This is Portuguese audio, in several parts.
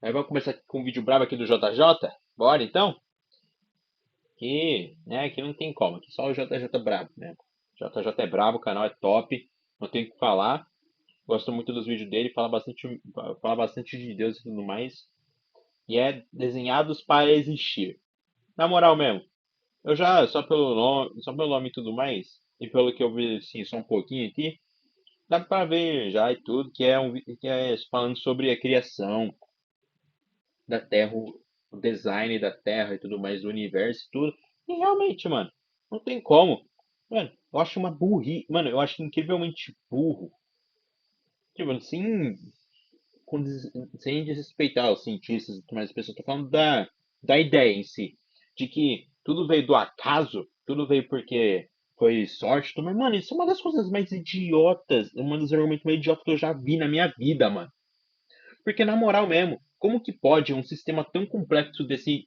Aí vamos começar com um vídeo brabo aqui do JJ? Bora então? Que não tem como, aqui só o JJ brabo, né? JJ é brabo, o canal é top, não tem o que falar. Gosto muito dos vídeos dele, fala bastante de Deus e tudo mais. E é desenhados para existir. Na moral mesmo, eu já, só pelo nome e tudo mais, e pelo que eu vi assim, só um pouquinho aqui, dá pra ver já e tudo, que é falando sobre a criação da Terra, o design da Terra e tudo mais, do universo e tudo. E realmente, mano, não tem como. Mano, eu acho uma burrice. Mano, eu acho incrivelmente burro. Tipo, sem desrespeitar os cientistas e tudo mais, as pessoas. Tô falando da ideia em si. De que tudo veio do acaso, tudo veio porque foi sorte. Mas, mano, isso é uma das coisas mais idiotas. Um dos argumentos mais idiotas que eu já vi na minha vida, mano. Porque, na moral mesmo, como que pode um sistema tão complexo desse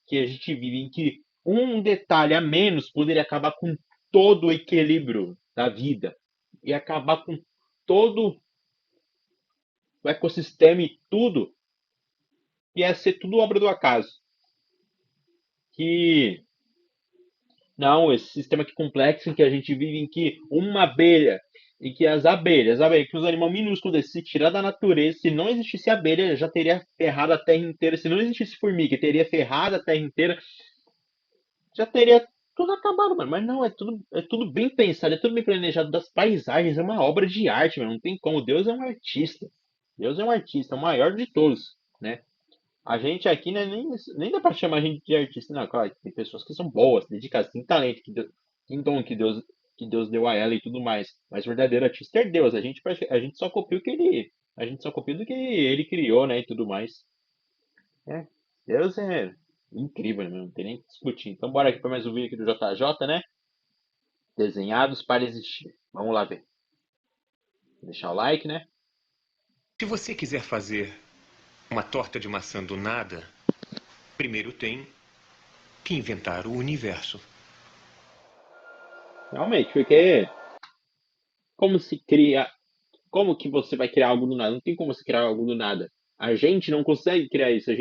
que a gente vive, em que um detalhe a menos poderia acabar com todo o equilíbrio da vida e acabar com todo o ecossistema e tudo, ia ser tudo obra do acaso. Que não, esse sistema que complexo em que a gente vive, em que uma abelha, e que as abelhas, que os animais minúsculos desses, se tirar da natureza, se não existisse abelha, já teria ferrado a terra inteira. Se não existisse formiga, teria ferrado a terra inteira. Já teria tudo acabado, mano. Mas não, é tudo bem pensado, é tudo bem planejado. Das paisagens, é uma obra de arte, mano. Não tem como. Deus é um artista. Deus é um artista, é o maior de todos, né? A gente aqui, né, nem dá pra chamar a gente de artista, não. Claro, tem pessoas que são boas, dedicadas, tem talento, tem dom que Deus deu a ela e tudo mais. Mas o verdadeiro artista é Deus. A gente só copia o que ele. A gente só copia do que ele criou, né? E tudo mais. É. Deus é incrível, né? Não tem nem o que discutir. Então bora aqui para mais um vídeo aqui do JJ, né? Desenhados para existir. Vamos lá ver. Deixar o like, né? Se você quiser fazer uma torta de maçã do nada, primeiro tem que inventar o universo. Realmente, porque como se cria. Como que você vai criar algo do nada? Não tem como você criar algo do nada. A gente não consegue criar isso.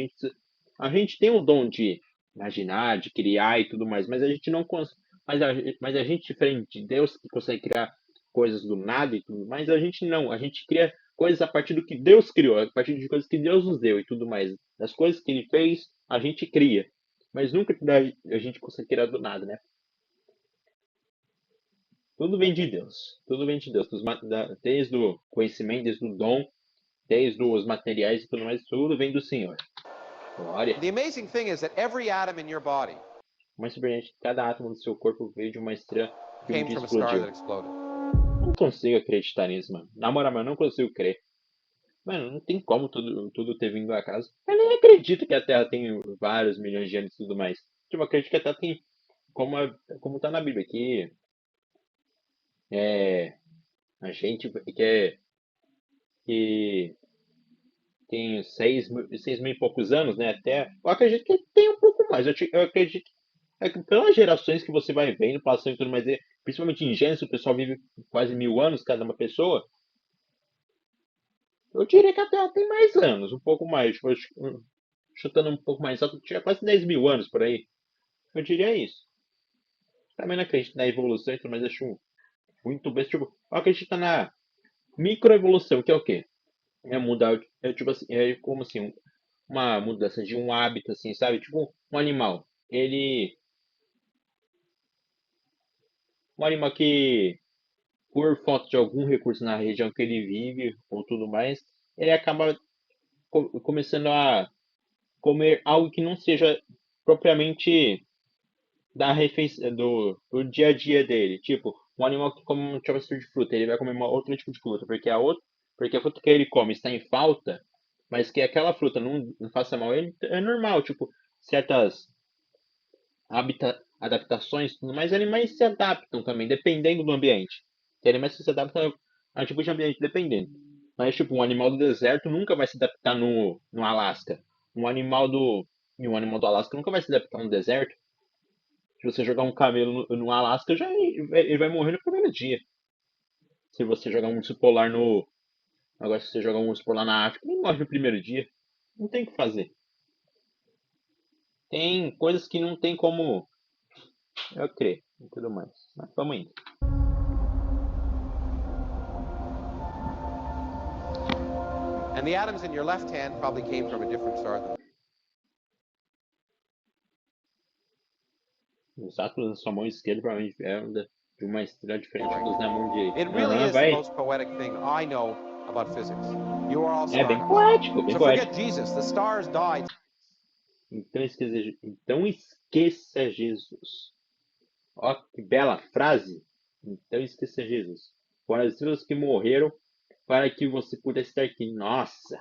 A gente tem o dom de imaginar, de criar e tudo mais, mas a gente não consegue. Mas a gente, diferente de Deus, que consegue criar coisas do nada e tudo mais, a gente não. A gente cria coisas a partir do que Deus criou, a partir de coisas que Deus nos deu e tudo mais. Das coisas que Ele fez, a gente cria. Mas nunca a gente consegue criar do nada, né? Tudo vem de Deus. Tudo vem de Deus. Desde o conhecimento, desde o dom, desde os materiais e tudo mais, tudo vem do Senhor. Glória. The amazing thing is that every atom in your body Mais surpreendente, cada átomo do seu corpo veio de uma estrela que um came dia from a star explodiu. that exploded. Não consigo acreditar nisso, mano. Na moral, mano, não consigo crer. Mano, não tem como tudo ter vindo do acaso. Eu nem acredito que a Terra tem vários milhões de anos e tudo mais. Tipo, eu acredito que a Terra tem, como tá na Bíblia aqui, é, a gente que tem 6 mil e poucos anos, né? Até. Eu acredito que tem um pouco mais. Eu acredito que pelas gerações que você vai vendo, passando e tudo mais, principalmente em Gênesis, o pessoal vive quase 1.000 anos cada uma pessoa. Eu diria que a Terra tem mais anos, um pouco mais. Tipo, chutando um pouco mais alto, tinha quase 10 mil anos por aí. Eu diria isso. Também não acredito na evolução e tudo mais, acho muito bem. Tipo, eu acredito na microevolução, que é o quê? É mudar, tipo assim, é como assim, uma mudança de um hábito, assim, sabe? Tipo, um animal. Um animal que, por falta de algum recurso na região que ele vive, ou tudo mais, ele acaba começando a comer algo que não seja propriamente da refeição, do dia a dia dele. Tipo, um animal que come um tipo de fruta, ele vai comer outro tipo de fruta, porque a fruta que ele come está em falta, mas que aquela fruta não faça mal, ele, é normal, tipo, certas adaptações, tudo mais, animais se adaptam também, dependendo do ambiente. Tem animais que se adaptam a tipo de ambiente dependendo. Mas, tipo, um animal do deserto nunca vai se adaptar no Alasca. Um animal do, um animal do Alasca nunca vai se adaptar no deserto. Se você jogar um camelo no Alasca, ele vai morrer no primeiro dia. Se você jogar um urso polar no. Agora, se você jogar um urso polar na África, ele morre no primeiro dia. Não tem o que fazer. Tem coisas que não tem como eu crer e tudo mais. Mas vamos indo. And the atoms in your left hand probably came from a different star than Os átomos na sua mão esquerda provavelmente vieram de uma estrela diferente dos na mão direita. It really is the Vai. most poetic thing I know about physics. You are also É bem astronauts. poético, bem So poético. forget Jesus. The stars died. Então esqueça Jesus. Ó, que bela frase. Então esqueça Jesus. Foram as estrelas que morreram para que você pudesse estar aqui. Nossa!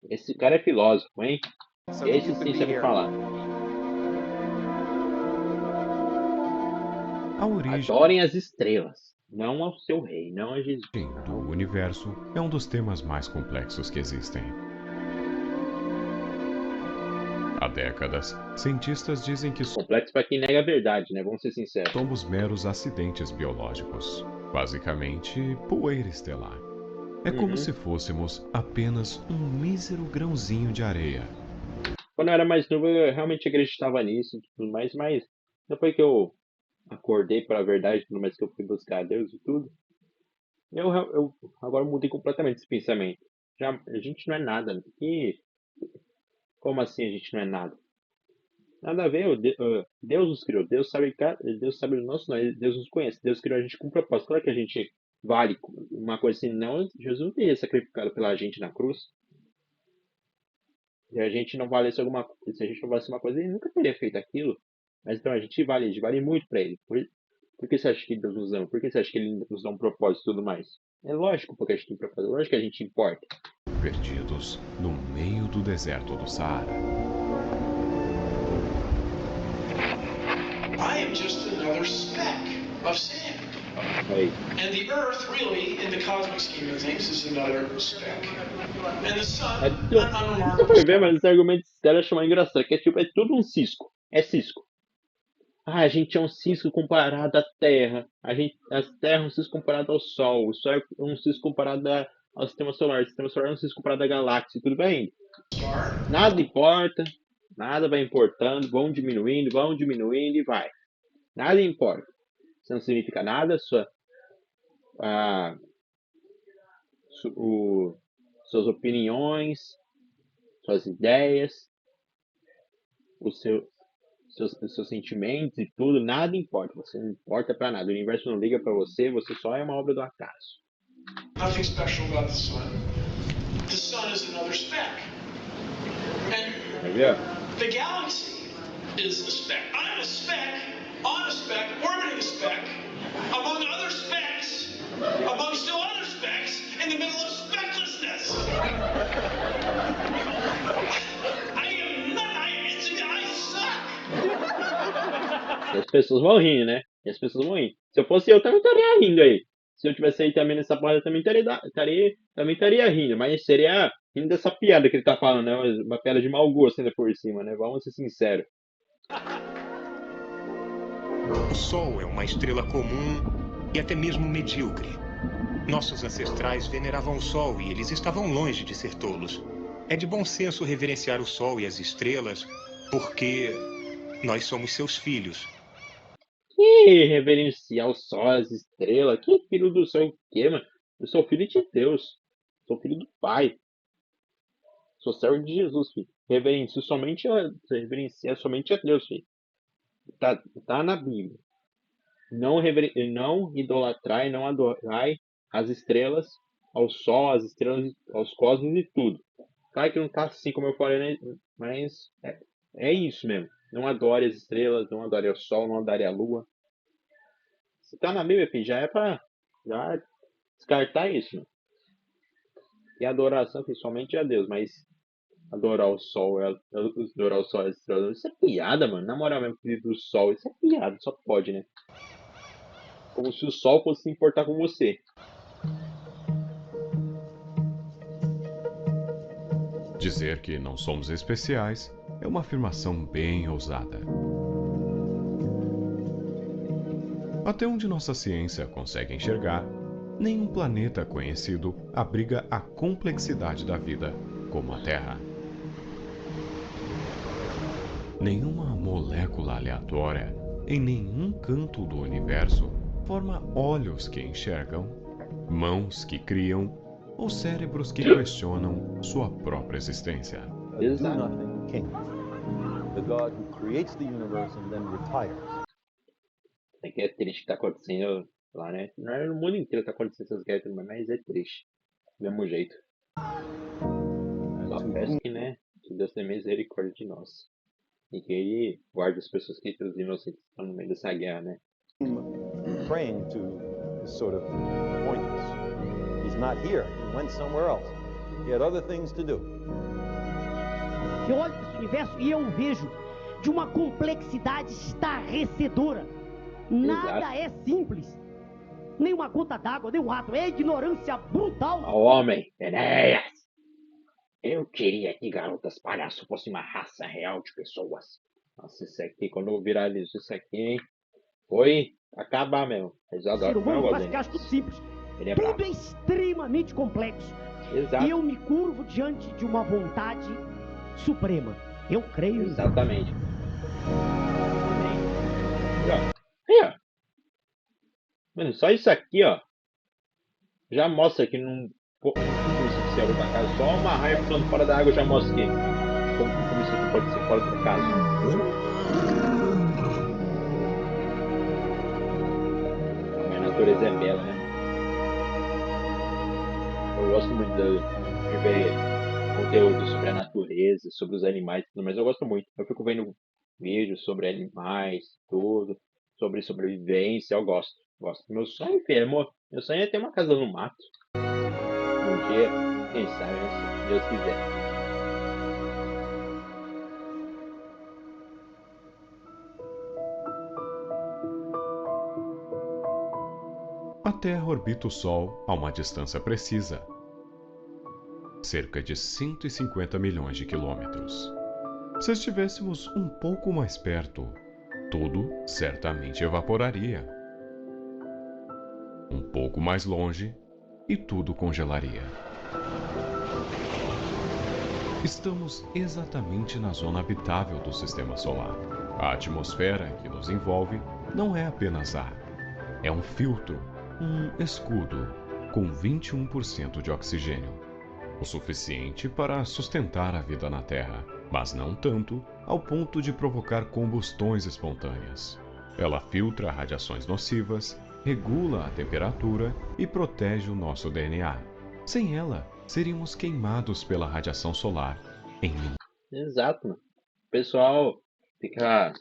Esse cara é filósofo, hein? So that Esse you could sim be sabe here. falar. A origem Adorem as estrelas, não ao seu rei, não a Jesus. do universo é um dos temas mais complexos que existem. Há décadas, cientistas dizem que Complexo para quem nega a verdade, né? Vamos ser sinceros. somos meros acidentes biológicos, basicamente poeira estelar. É como se fôssemos apenas um mísero grãozinho de areia. Quando eu era mais novo, eu realmente acreditava nisso e tudo mais, mas depois que eu acordei para a verdade e tudo mais, que eu fui buscar Deus e tudo, eu agora mudei completamente esse pensamento. Já, a gente não é nada, né? E como assim a gente não é nada? Nada a ver, Deus nos criou, Deus sabe o nosso nome, Deus nos conhece, Deus criou a gente com um propósito. Claro que a gente vale uma coisa assim, não, Jesus não teria sacrificado pela gente na cruz. Se a gente não valesse alguma coisa, se a gente não valesse uma coisa, ele nunca teria feito aquilo. Mas então a gente vale muito pra ele. Por que você acha que Deus nos ama? Por que você acha que ele nos dá um propósito e tudo mais? É lógico porque a gente tem propósito, é lógico que a gente importa. Perdidos no meio do deserto do Saara. I am just another speck of sand. Aí. And the Earth, really, in the cosmic scheme of things, is another speck. And the Sun, an Você unremarkable foi ver, mas esse argumento desse cara chamou engraçado, que é tipo, é tudo um cisco. É cisco. Ah, a gente é um cisco comparado à Terra. A Terra é um cisco comparado ao Sol. O Sol é um cisco comparado ao Sistema Solar. O Sistema Solar é um cisco comparado à galáxia. Tudo bem? star. Nada importa. Nada vai importando. Vão diminuindo e vai. Nada importa. Isso não significa nada. Suas opiniões, suas ideias, os seus sentimentos e tudo, nada importa. Você não importa pra nada. O universo não liga pra você, você só é uma obra do acaso. Nothing special about the Sun. The Sun is another speck. And Quer ver? the galaxy is a speck. I'm a speck, on a speck, orbiting a speck, among other specks, among still other specks, in the middle of specklessness. I am not, I suck. E as pessoas vão rindo, né? E as pessoas vão rindo. Se eu fosse eu, também estaria rindo aí. Se eu tivesse aí também nessa porra, eu também estaria rindo. Mas seria rindo dessa piada que ele tá falando, né? Uma piada de mau gosto ainda por cima, né? Vamos ser sinceros. O Sol é uma estrela comum e até mesmo medíocre. Nossos ancestrais veneravam o Sol e eles estavam longe de ser tolos. É de bom senso reverenciar o Sol e as estrelas, porque nós somos seus filhos. Que reverenciar o sol, as estrelas. Que filho do céu, o quê, mano? Eu sou filho de Deus. Sou filho do Pai. Sou servo de Jesus, filho. Reverencia somente a Deus, filho. Tá na Bíblia. Não idolatrai, não adorai as estrelas, ao sol, às estrelas, aos cosmos e tudo. Claro que não tá assim como eu falei, né? Mas é isso mesmo. Não adore as estrelas, não adore o sol, não adore a lua. Se tá na Bíblia, filho, já é pra descartar isso, mano. E a adoração, principalmente a Deus, mas adorar o sol, adorar o sol e as estrelas, isso é piada, mano. Na moral mesmo, filho do sol, isso é piada, só pode, né? Como se o sol fosse se importar com você. Dizer que não somos especiais é uma afirmação bem ousada. Até onde nossa ciência consegue enxergar, Nenhum planeta conhecido abriga a complexidade da vida como a Terra. Nenhuma molécula aleatória em nenhum canto do universo forma olhos que enxergam, mãos que criam ou cérebros que questionam sua própria existência. A do-nothing king, the God who creates the universe and then retires. É que é triste que tá acontecendo lá, né? Não é no mundo inteiro que tá acontecendo essas guerras, mas é triste. Do mesmo jeito. Só peço que, né? Que Deus tenha misericórdia de nós. E que Ele guarde as pessoas que os inocentes estão no meio dessa guerra, né? Praying to is sort of pointless. He's not here. He went somewhere else. He had other things to do. Eu olho para esse universo e eu o vejo de uma complexidade estarrecedora. Nada é simples. Nem uma gota d'água, nem um átomo. É ignorância brutal. Ó homem, Enéas! Eu queria que garotas palhaço fosse uma raça real de pessoas. Nossa, isso aqui, quando eu viralizo isso aqui, hein? Foi acabar mesmo. Eles O ser adoram. humano faz que acha tudo simples. Ele é Tudo bravo. é extremamente complexo. Exato. E eu me curvo diante de uma vontade suprema. Eu creio em Exatamente. Aí, ó. Mano, só isso aqui, ó. Já mostra que não. Como isso aqui da casa. Só uma raia pulando fora da água já mostra que. Como isso aqui pode ser fora do caso. A natureza é bela, né? Eu gosto muito de ver conteúdo sobre a natureza, sobre os animais e tudo mais. Eu gosto muito. Eu fico vendo vídeos sobre animais, tudo, sobre sobrevivência. Eu gosto. Meu sonho, filho, meu sonho é ter uma casa no mato. Um dia, quem sabe, né, se Deus quiser. A Terra orbita o Sol a uma distância precisa, cerca de 150 milhões de quilômetros. Se estivéssemos um pouco mais perto, tudo certamente evaporaria. Um pouco mais longe e tudo congelaria. Estamos exatamente na zona habitável do Sistema Solar. A atmosfera que nos envolve não é apenas ar, é um filtro, um escudo com 21% de oxigênio, o suficiente para sustentar a vida na Terra, mas não tanto ao ponto de provocar combustões espontâneas. Ela filtra radiações nocivas, regula a temperatura e protege o nosso DNA. Sem ela, seríamos queimados pela radiação solar em minutos. Exato, mano. O pessoal fica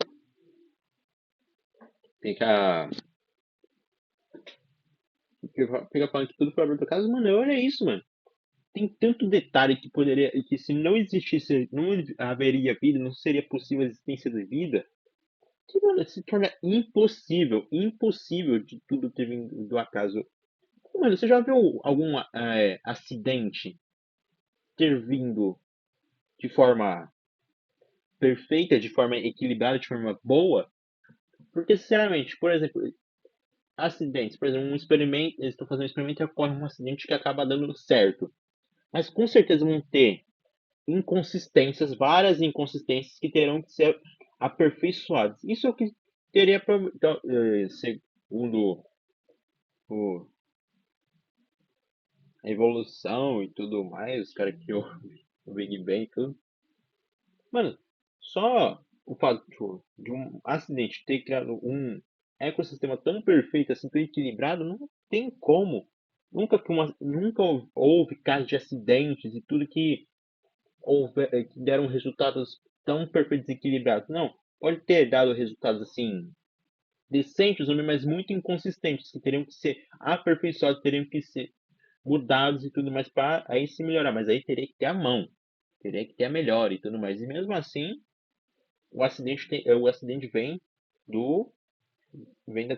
falando que tudo foi obra do caso, mano, olha isso, mano. Tem tanto detalhe que poderia, que se não existisse, não haveria vida, não seria possível a existência de vida, que, mano, se torna impossível de tudo ter vindo do acaso. Mano, você já viu algum acidente ter vindo de forma perfeita, de forma equilibrada, de forma boa? Porque, sinceramente, por exemplo, acidentes, por exemplo, um experimento, eles estão fazendo um experimento e ocorre um acidente que acaba dando certo. Mas com certeza vão ter inconsistências, várias inconsistências que terão que ser aperfeiçoadas. Isso é o que teria, então, segundo a evolução e tudo mais, os caras que o Big Bang e tudo. Mano, só o fato de um acidente ter criado um ecossistema tão perfeito, assim, tão equilibrado, não tem como. Nunca houve casos de acidentes e tudo que deram resultados tão perfeitos e equilibrados. Não, pode ter dado resultados assim decentes, mas muito inconsistentes, que teriam que ser aperfeiçoados, teriam que ser mudados e tudo mais para aí se melhorar. Mas aí teria que ter a mão, teria que ter a melhora e tudo mais. E mesmo assim, o acidente vem da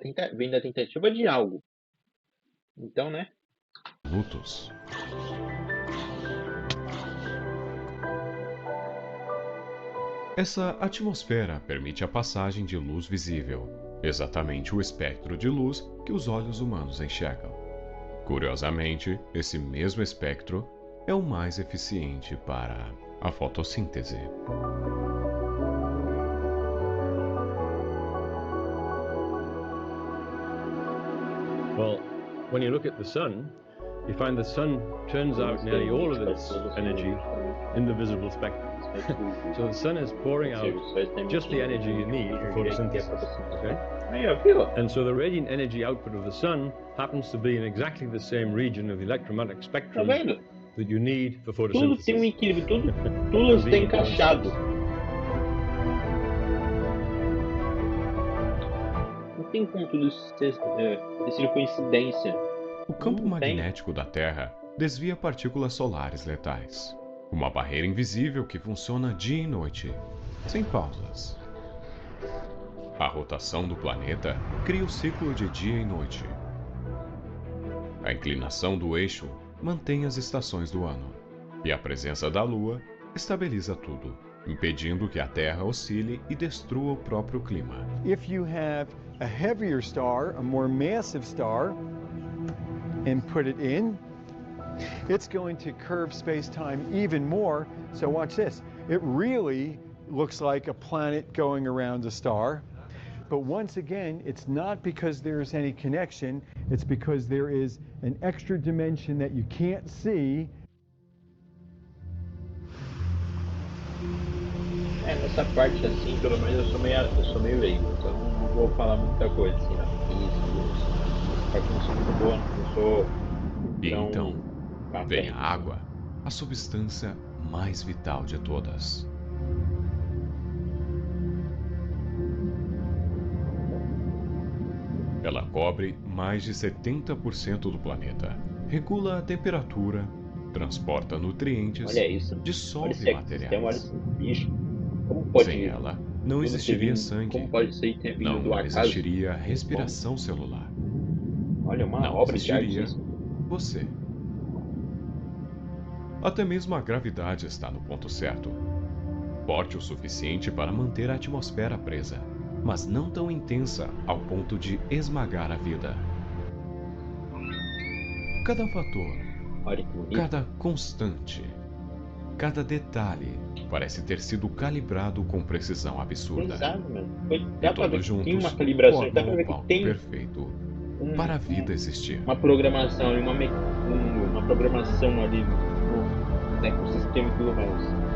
tentativa de algo. Então, né? Minutos. Essa atmosfera permite a passagem de luz visível, exatamente o espectro de luz que os olhos humanos enxergam. Curiosamente, esse mesmo espectro é o mais eficiente para a fotossíntese. Well, when you look at the sun, you find the sun turns out nearly all of its energy in the visible spectrum. So the sun is pouring out just the energy you need for photosynthesis. Okay? And so the radiant energy output of the sun happens to be in exactly the same region of the electromagnetic Tá spectrum vendo? that you need for Tudo tem um photosynthesis. equilíbrio, tudo está encaixado. Não tem como tudo ter sido coincidência. O campo Não tem. magnético da Terra desvia partículas solares letais. Uma barreira invisível que funciona dia e noite, sem pausas. A rotação do planeta cria o ciclo de dia e noite. A inclinação do eixo mantém as estações do ano. E a presença da Lua estabiliza tudo, impedindo que a Terra oscile e destrua o próprio clima. If you have a heavier star, a more massive star, and put it in, it's going to curve space-time even more. So watch this. It really looks like a planet going around a star. But once again, it's not because there's any connection. It's because there is an extra dimension that you can't see. Nessa parte assim, pelo menos eu sou meio leigo, então não vou falar muita coisa assim na física. Essa parte não sou muito boa, não sou E tão então, pra vem frente. a água, a substância mais vital de todas. Ela cobre mais de 70% do planeta, regula a temperatura, transporta nutrientes, Olha isso. Olha dissolve esse ecossistema, olha materiais. esse bicho. Como pode Sem ela, não tudo ter existiria vindo- sangue, Como pode ser ter vindo do não acaso? existiria respiração celular, Olha, uma não obra de arte existiria isso. você. Até mesmo a gravidade está no ponto certo. Forte o suficiente para manter a atmosfera presa, mas não tão intensa ao ponto de esmagar a vida. Cada fator, Olha que bonito. cada constante, cada detalhe parece ter sido calibrado com precisão absurda. Exato, mano. Dá E pra ver todos que tem uma juntos calibração, dá pra formam ver o que palco tem perfeito um- para a vida existir. uma programação e uma programação ali no ecossistema e tudo mais.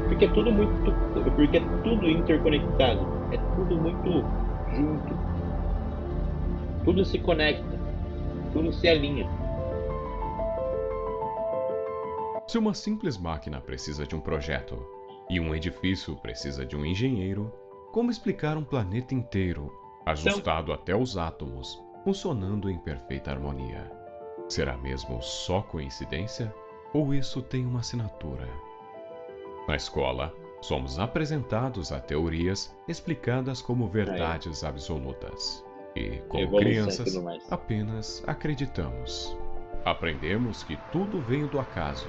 Porque é tudo interconectado, é tudo muito junto. Tudo se conecta, tudo se alinha. Se uma simples máquina precisa de um projeto e um edifício precisa de um engenheiro, como explicar um planeta inteiro, ajustado até os átomos, funcionando em perfeita harmonia? Será mesmo só coincidência? Ou isso tem uma assinatura? Na escola, somos apresentados a teorias explicadas como verdades absolutas. E, como Evolução e crianças, tudo mais. apenas acreditamos. Aprendemos que tudo veio do acaso,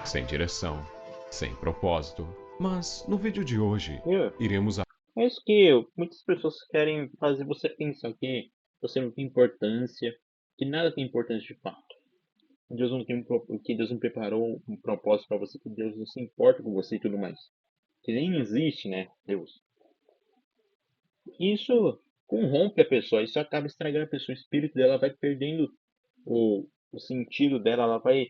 sem direção, sem propósito. Mas, no vídeo de hoje, iremos É isso que muitas pessoas querem fazer você pensar que você não tem importância, que nada tem importância de fato. Deus não tem que Deus não preparou um propósito para você, que Deus não se importa com você e tudo mais. Que nem existe, né, Deus. Isso corrompe a pessoa, isso acaba estragando a pessoa, o espírito dela vai perdendo o sentido dela, ela vai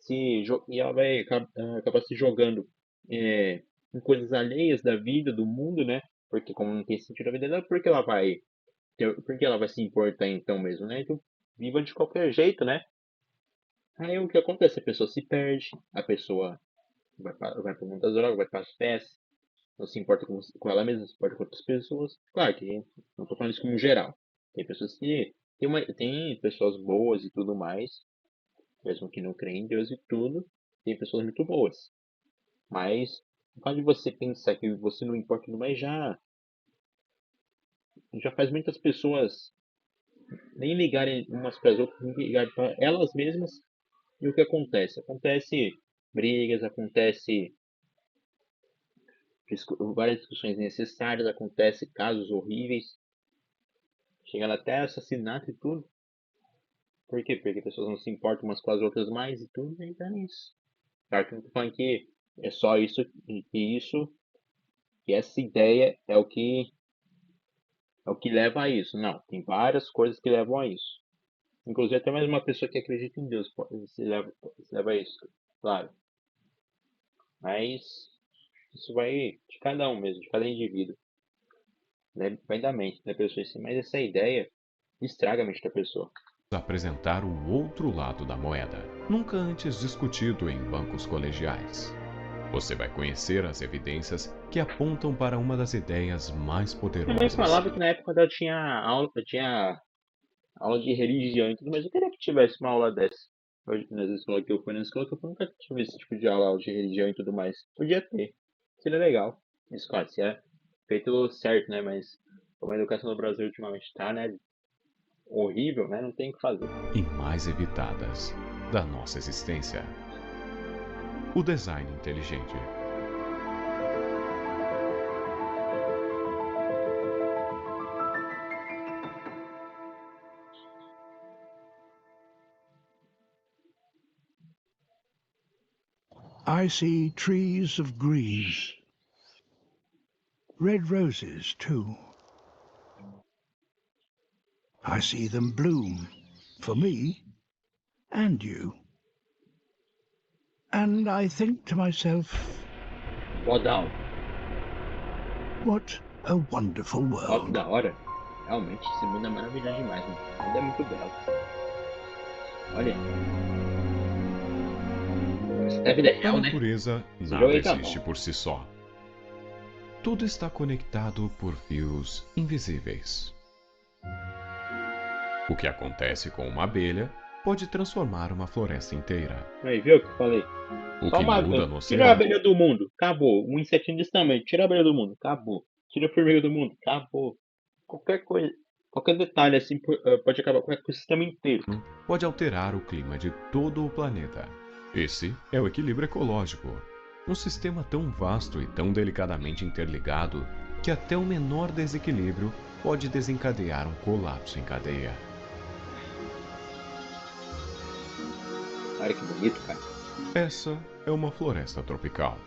e ela vai acabar se jogando em coisas alheias da vida, do mundo, né? Porque como não tem sentido a vida dela, por que ela vai se importar então mesmo, né? Então viva de qualquer jeito, né? Aí o que acontece? A pessoa se perde, a pessoa vai para o mundo das drogas, vai para as festas, não se importa com ela mesma, não se importa com outras pessoas. Claro que não estou falando isso como geral. Tem pessoas que tem pessoas boas e tudo mais, mesmo que não creem em Deus e tudo, tem pessoas muito boas. Mas o fato de você pensar que você não importa tudo mais já faz muitas pessoas nem ligarem umas para as outras, nem ligarem para elas mesmas. E o que acontece? Acontece brigas, acontece várias discussões necessárias, acontece casos horríveis, chegando até assassinato e tudo. Por quê? Porque as pessoas não se importam umas com as outras mais e tudo, e é isso. Claro que eu não tô falando que é só isso, e essa ideia é o que leva a isso. Não, tem várias coisas que levam a isso. Inclusive até mais uma pessoa que acredita em Deus se leva a isso, claro. Mas isso vai de cada um mesmo, de cada indivíduo. Né? Vai da mente da pessoa em si, mas essa ideia estraga a mente da pessoa. Apresentar o outro lado da moeda, nunca antes discutido em bancos colegiais. Você vai conhecer as evidências que apontam para uma das ideias mais Minha mãe poderosas. falava que na época dela tinha aula de religião e tudo, mas eu queria que tivesse uma aula dessa. Hoje, nas escolas que eu fui, nunca tive esse tipo de aula de religião e tudo mais. Podia ter. Seria legal. Mas claro, se é feito certo, né? Mas como a educação no Brasil ultimamente tá, né? Horrível, né? Não tem o que fazer. E mais evitadas da nossa existência. O design inteligente. I see trees of green, red roses too. I see them bloom for me and you. And I think to myself, Ó, da hora. what a wonderful Ó, que world. da hora. Realmente, esse mundo é maravilhoso demais, mano. O mundo é muito belo. Olha. Isso é vida Para real, a né? natureza, Esse nada jogo aí tá existe bom. por si só. Tudo está conectado por fios invisíveis. O que acontece com uma abelha pode transformar uma floresta inteira. Aí, viu o que eu falei? O Só que uma muda abelha. no Tira a oceano abelha do mundo. Acabou. Um insetinho desse tamanho. Tira a abelha do mundo. Acabou. Tira a formiga do mundo. Acabou. Qualquer coisa. Qualquer detalhe assim pode acabar com o ecossistema inteiro. pode alterar o clima de todo o planeta. Esse é o equilíbrio ecológico. Um sistema tão vasto e tão delicadamente interligado que até o menor desequilíbrio pode desencadear um colapso em cadeia. Olha que bonito, cara. Essa é uma floresta tropical.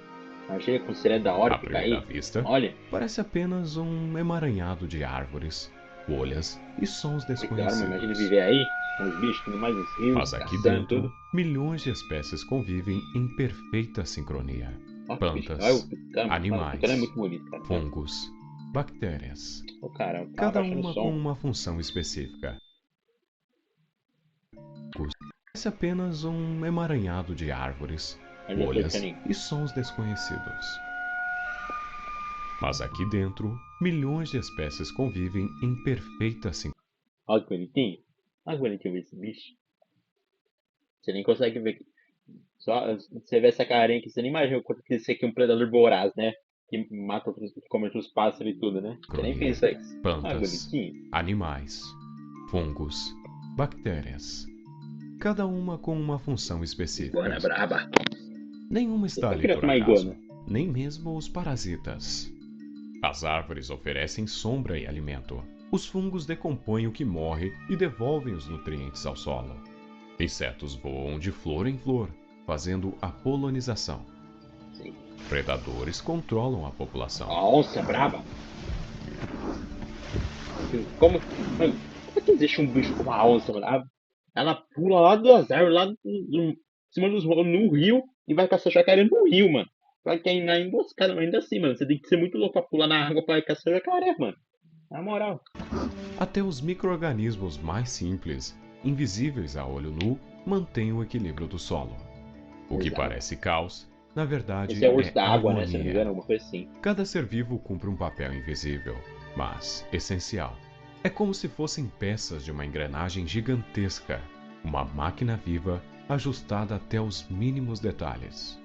Imagina como seria da hora À ficar primeira aí. vista, Olha. parece apenas um emaranhado de árvores, folhas e sons Claro, desconhecidos. imagina viver aí, com os bichos, tudo mais, os rios, Mas aqui caçando dentro, tudo. milhões de espécies convivem em perfeita sincronia. Ó, que bicho. Plantas, Olha o pitano. animais, O pitano é muito bonito, cara. fungos, bactérias, Ô, cara, tá cada abaixando o uma som. com uma função específica. Parece apenas um emaranhado de árvores, Olha o folhas pitano. e sons desconhecidos. Mas aqui dentro, milhões de espécies convivem em perfeita sincronia. Olha que bonitinho. Olha que bonitinho esse bicho. Você nem consegue ver. Só você vê essa carinha aqui, você nem imagina quanto que esse aqui é um predador voraz, né? Que mata outros, que come outros pássaros e tudo, né? Você nem pensa isso. Ah, Plantas, bonitinho. animais, fungos, bactérias, cada uma com uma função específica. Iguana braba. Nenhuma está Eu ali queria por uma acaso, iguana. nem mesmo os parasitas. As árvores oferecem sombra e alimento. Os fungos decompõem o que morre e devolvem os nutrientes ao solo. Insetos voam de flor em flor, fazendo a polinização. Sim. Predadores controlam a população. A onça braba. Mano, como é que existe um bicho como a onça, mano? Ela pula lá das árvores, lá em cima dos no rio, e vai caçar jacaré no rio, mano. Vai cair na emboscada, mas ainda assim, mano. Você tem que ser muito louco pra pular na água pra caçar jacaré, mano. Na moral. Até os micro-organismos mais simples, invisíveis a olho nu, mantêm o equilíbrio do solo. O que Exato. parece caos, na verdade, Esse é o urso da água, né? harmonia. Se não me engano, alguma coisa assim. Cada ser vivo cumpre um papel invisível, mas essencial. É como se fossem peças de uma engrenagem gigantesca, uma máquina viva ajustada até os mínimos detalhes.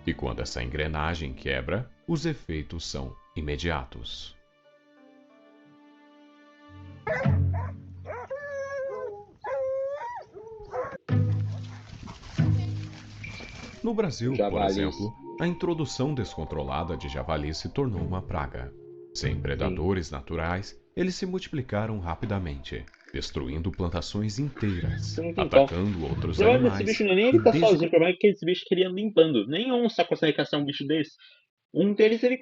E quando essa engrenagem quebra, os efeitos são imediatos. No Brasil, por Javalis. exemplo, a introdução descontrolada de javalis se tornou uma praga. Sem predadores naturais, eles se multiplicaram rapidamente, destruindo plantações inteiras, Você não tem pau. atacando outros O problema desse animais. bicho não é nem ele tá sozinho, o problema é que esse bicho queria limpando. Nem onça consegue caçar um bicho desse. Um deles, ele.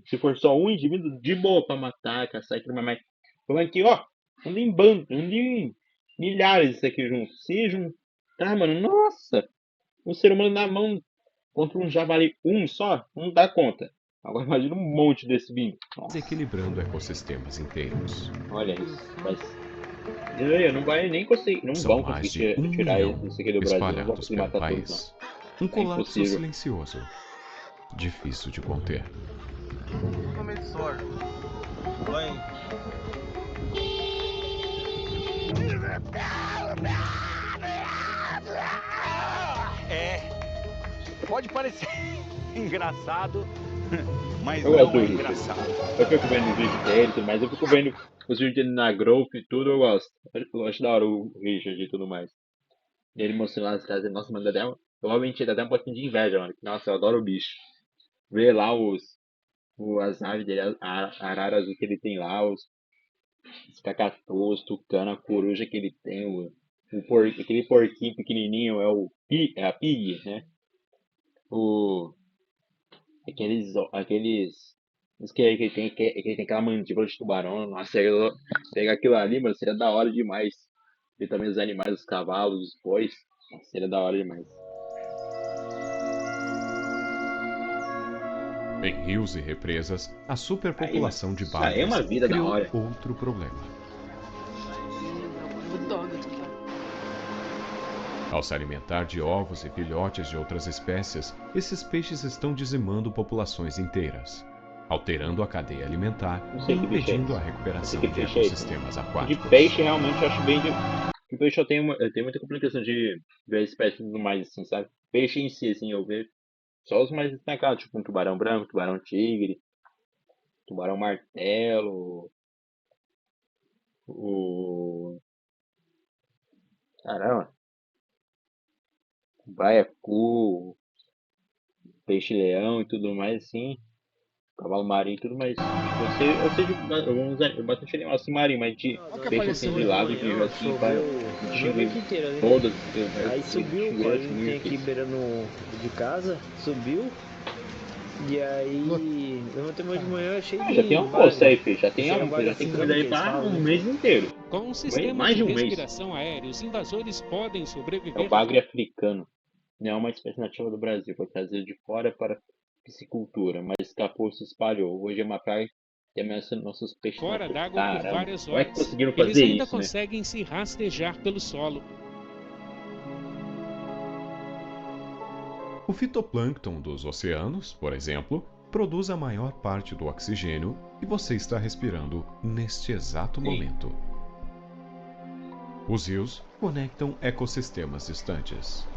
Se for só um indivíduo, de boa pra matar, caçar e tudo mais. O problema é que, ó, anda em bando, anda em milhares disso aqui juntos. Se juntar, mano, nossa! Um ser humano na mão contra um javali só, não dá conta. Agora imagina um monte desse bicho. Desequilibrando ecossistemas inteiros. Olha isso. Mas não vai nem conseguir. Não São vão mais de conseguir 1 tirar milhão isso aqui do Brasil. Não vão espalhados conseguir pelo matar todos, país. não. Um colapso impossível. silencioso. Difícil de conter. Totalmente sorte. Vai. Pode parecer engraçado, mas Eu não gosto do é Richard. engraçado. Eu fico vendo os vídeos dele e tudo mais. Eu fico vendo os vídeos dele na Growth e tudo, eu gosto. Eu acho da hora o Richard e tudo mais. E ele mostrando lá as casas. Nossa, mano, provavelmente dá até um pouquinho de inveja, mano. Nossa, eu adoro o bicho. Ver lá as aves dele, a arara azul que ele tem lá, os cacatus, tucano, a coruja que ele tem, aquele porquinho pequenininho é a pig, né? Aqueles os que ele tem aquela mandíbula de tubarão. Nossa, pegar aquilo ali, mano, seria da hora demais. E também os animais, os cavalos, os bois. Nossa, seria da hora demais. Em rios e represas, a superpopulação de isso aí é uma baias vida da criou hora. outro problema. Ao se alimentar de ovos e filhotes de outras espécies, esses peixes estão dizimando populações inteiras, alterando a cadeia alimentar e impedindo a recuperação de ecossistemas aquáticos. De peixe, realmente, eu acho bem... De peixe eu tenho muita complicação de ver espécies e tudo mais, assim, sabe? Peixe em si, assim, eu vejo só os mais destacados, tipo um tubarão branco, tubarão tigre, tubarão martelo, caramba, baiacu, peixe-leão e tudo mais, assim, cavalo marinho e tudo mais. Eu sei de bastante animal assim marinho, mas de peixe assim de lago, de rio assim, de todas. Aí subiu, quase tem aqui beirando de casa, subiu. E aí, eu ontem de manhã achei Já tem almoço aí, filho. Já tem comida aí para um mês inteiro. Com um sistema Mais de um mês. respiração aérea, os invasores podem É sobreviver. o bagre africano. Não é uma espécie nativa do Brasil. Foi trazido de fora para piscicultura, mas escapou e se espalhou. Hoje é uma praia que ameaça nossos peixes. Fora d'água por várias Como é que horas. conseguiram Eles fazer ainda isso, né? conseguem se rastejar pelo solo. O fitoplâncton dos oceanos, por exemplo, produz a maior parte do oxigênio que você está respirando neste exato momento. Os rios conectam ecossistemas distantes.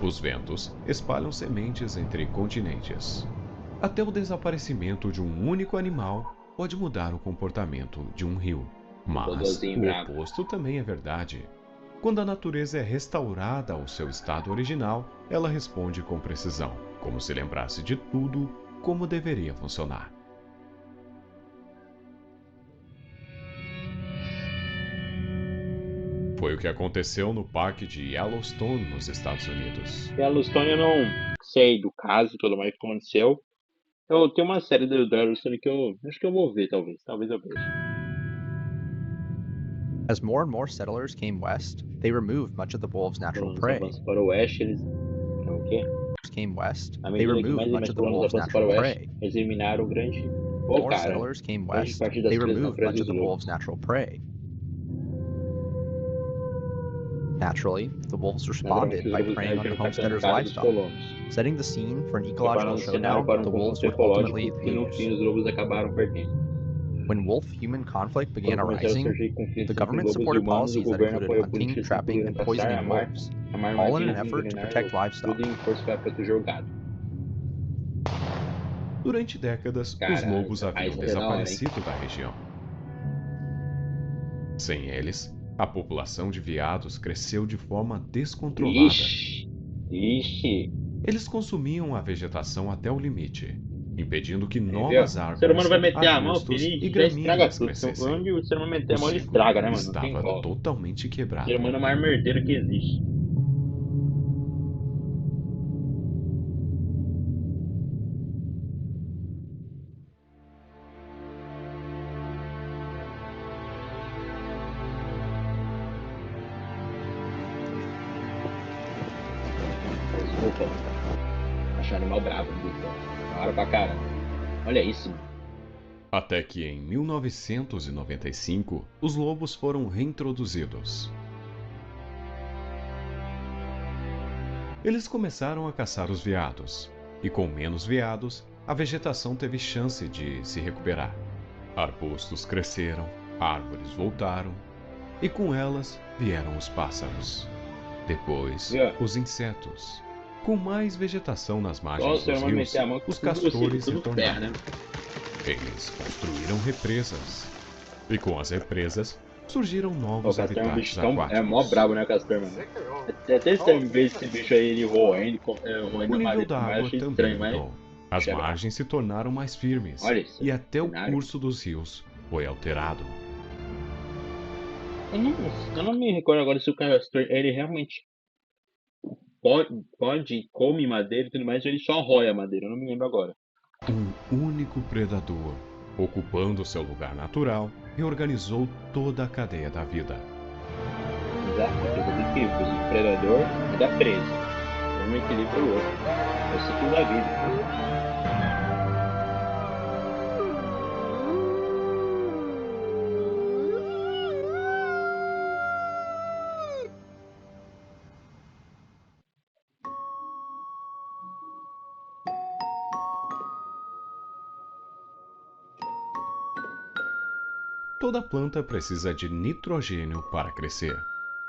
Os ventos espalham sementes entre continentes. Até o desaparecimento de um único animal pode mudar o comportamento de um rio. Mas o oposto também é verdade. Quando a natureza é restaurada ao seu estado original, ela responde com precisão, como se lembrasse de tudo como deveria funcionar. Foi o que aconteceu no parque de Yellowstone, nos Estados Unidos. Yellowstone eu não sei do caso, tudo mais que aconteceu. Eu tenho uma série do Yellowstone que eu acho que eu vou ver, talvez. Talvez eu veja. As more and more settlers came west, they removed much of the wolves' natural prey. Para o oeste, eles... O quê? Came west, À they medida que removed mais e much mais of the colonos wolves' avançam para o natural oeste, prey. eles eliminaram grande... More settlers came west, parte das they presas removed naturais much of dos the lobos. wolves' natural prey. Naturally, the wolves responded by preying on the homesteaders' livestock, setting the scene for an ecological showdown. The wolves would ultimately que no fim os lobos acabaram perdendo. When wolf-human conflict began Quando começaram a arising, surgir conflitos the entre government lobos e supported humanos, o policies that governo included apoiou hunting, políticas que trapping, incluíram and caçar, poisoning wolves, all in an effort to protect livestock. tudo em força para proteger o gado. Durante décadas, os lobos haviam desaparecido da região. Sem eles, a população de veados cresceu de forma descontrolada. Ixi. Eles consumiam a vegetação até o limite, impedindo que Viu? novas O árvores, ser humano vai meter a mão, arbustos filho, e e já estraga gramíneas tudo. crescessem. Onde o ser humano meter a O mão, ele ciclo estraga, né, mano? Não tem estava volta. totalmente O quebrado. ser humano é o maior merdeiro que existe. Desculpa. Acho um animal bravo, da hora pra caramba. Olha isso, mano. Até que em 1995, os lobos foram reintroduzidos. Eles começaram a caçar os veados, e com menos veados, a vegetação teve chance de se recuperar. Arbustos cresceram, árvores voltaram, e com elas vieram os pássaros. Depois, os insetos. Com mais vegetação nas margens dos rios, os castores retornaram. Eles construíram represas. E com as represas, surgiram novos habitats aquáticos. É mó brabo, né, Castor, mano? Até você vê esse bicho aí, ele roendo O nível da água também mudou. As margens se tornaram mais firmes. E até o curso dos rios foi alterado. Eu não me recordo agora se o castor, ele realmente come madeira e tudo mais, ou ele só rói a madeira, eu não me lembro agora. Um único predador, ocupando seu lugar natural, reorganizou toda a cadeia da vida. Exato, é coisa do equilíbrio. O predador é da presa. Um equilíbrio o outro. É o ciclo da vida. Toda planta precisa de nitrogênio para crescer,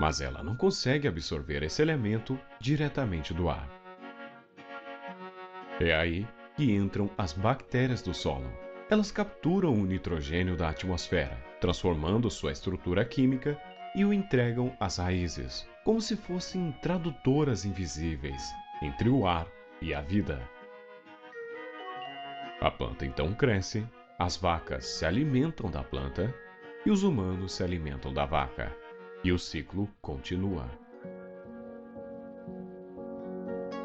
mas ela não consegue absorver esse elemento diretamente do ar. É aí que entram as bactérias do solo. Elas capturam o nitrogênio da atmosfera, transformando sua estrutura química e o entregam às raízes, como se fossem tradutoras invisíveis entre o ar e a vida. A planta então cresce, as vacas se alimentam da planta e os humanos se alimentam da vaca, e o ciclo continua.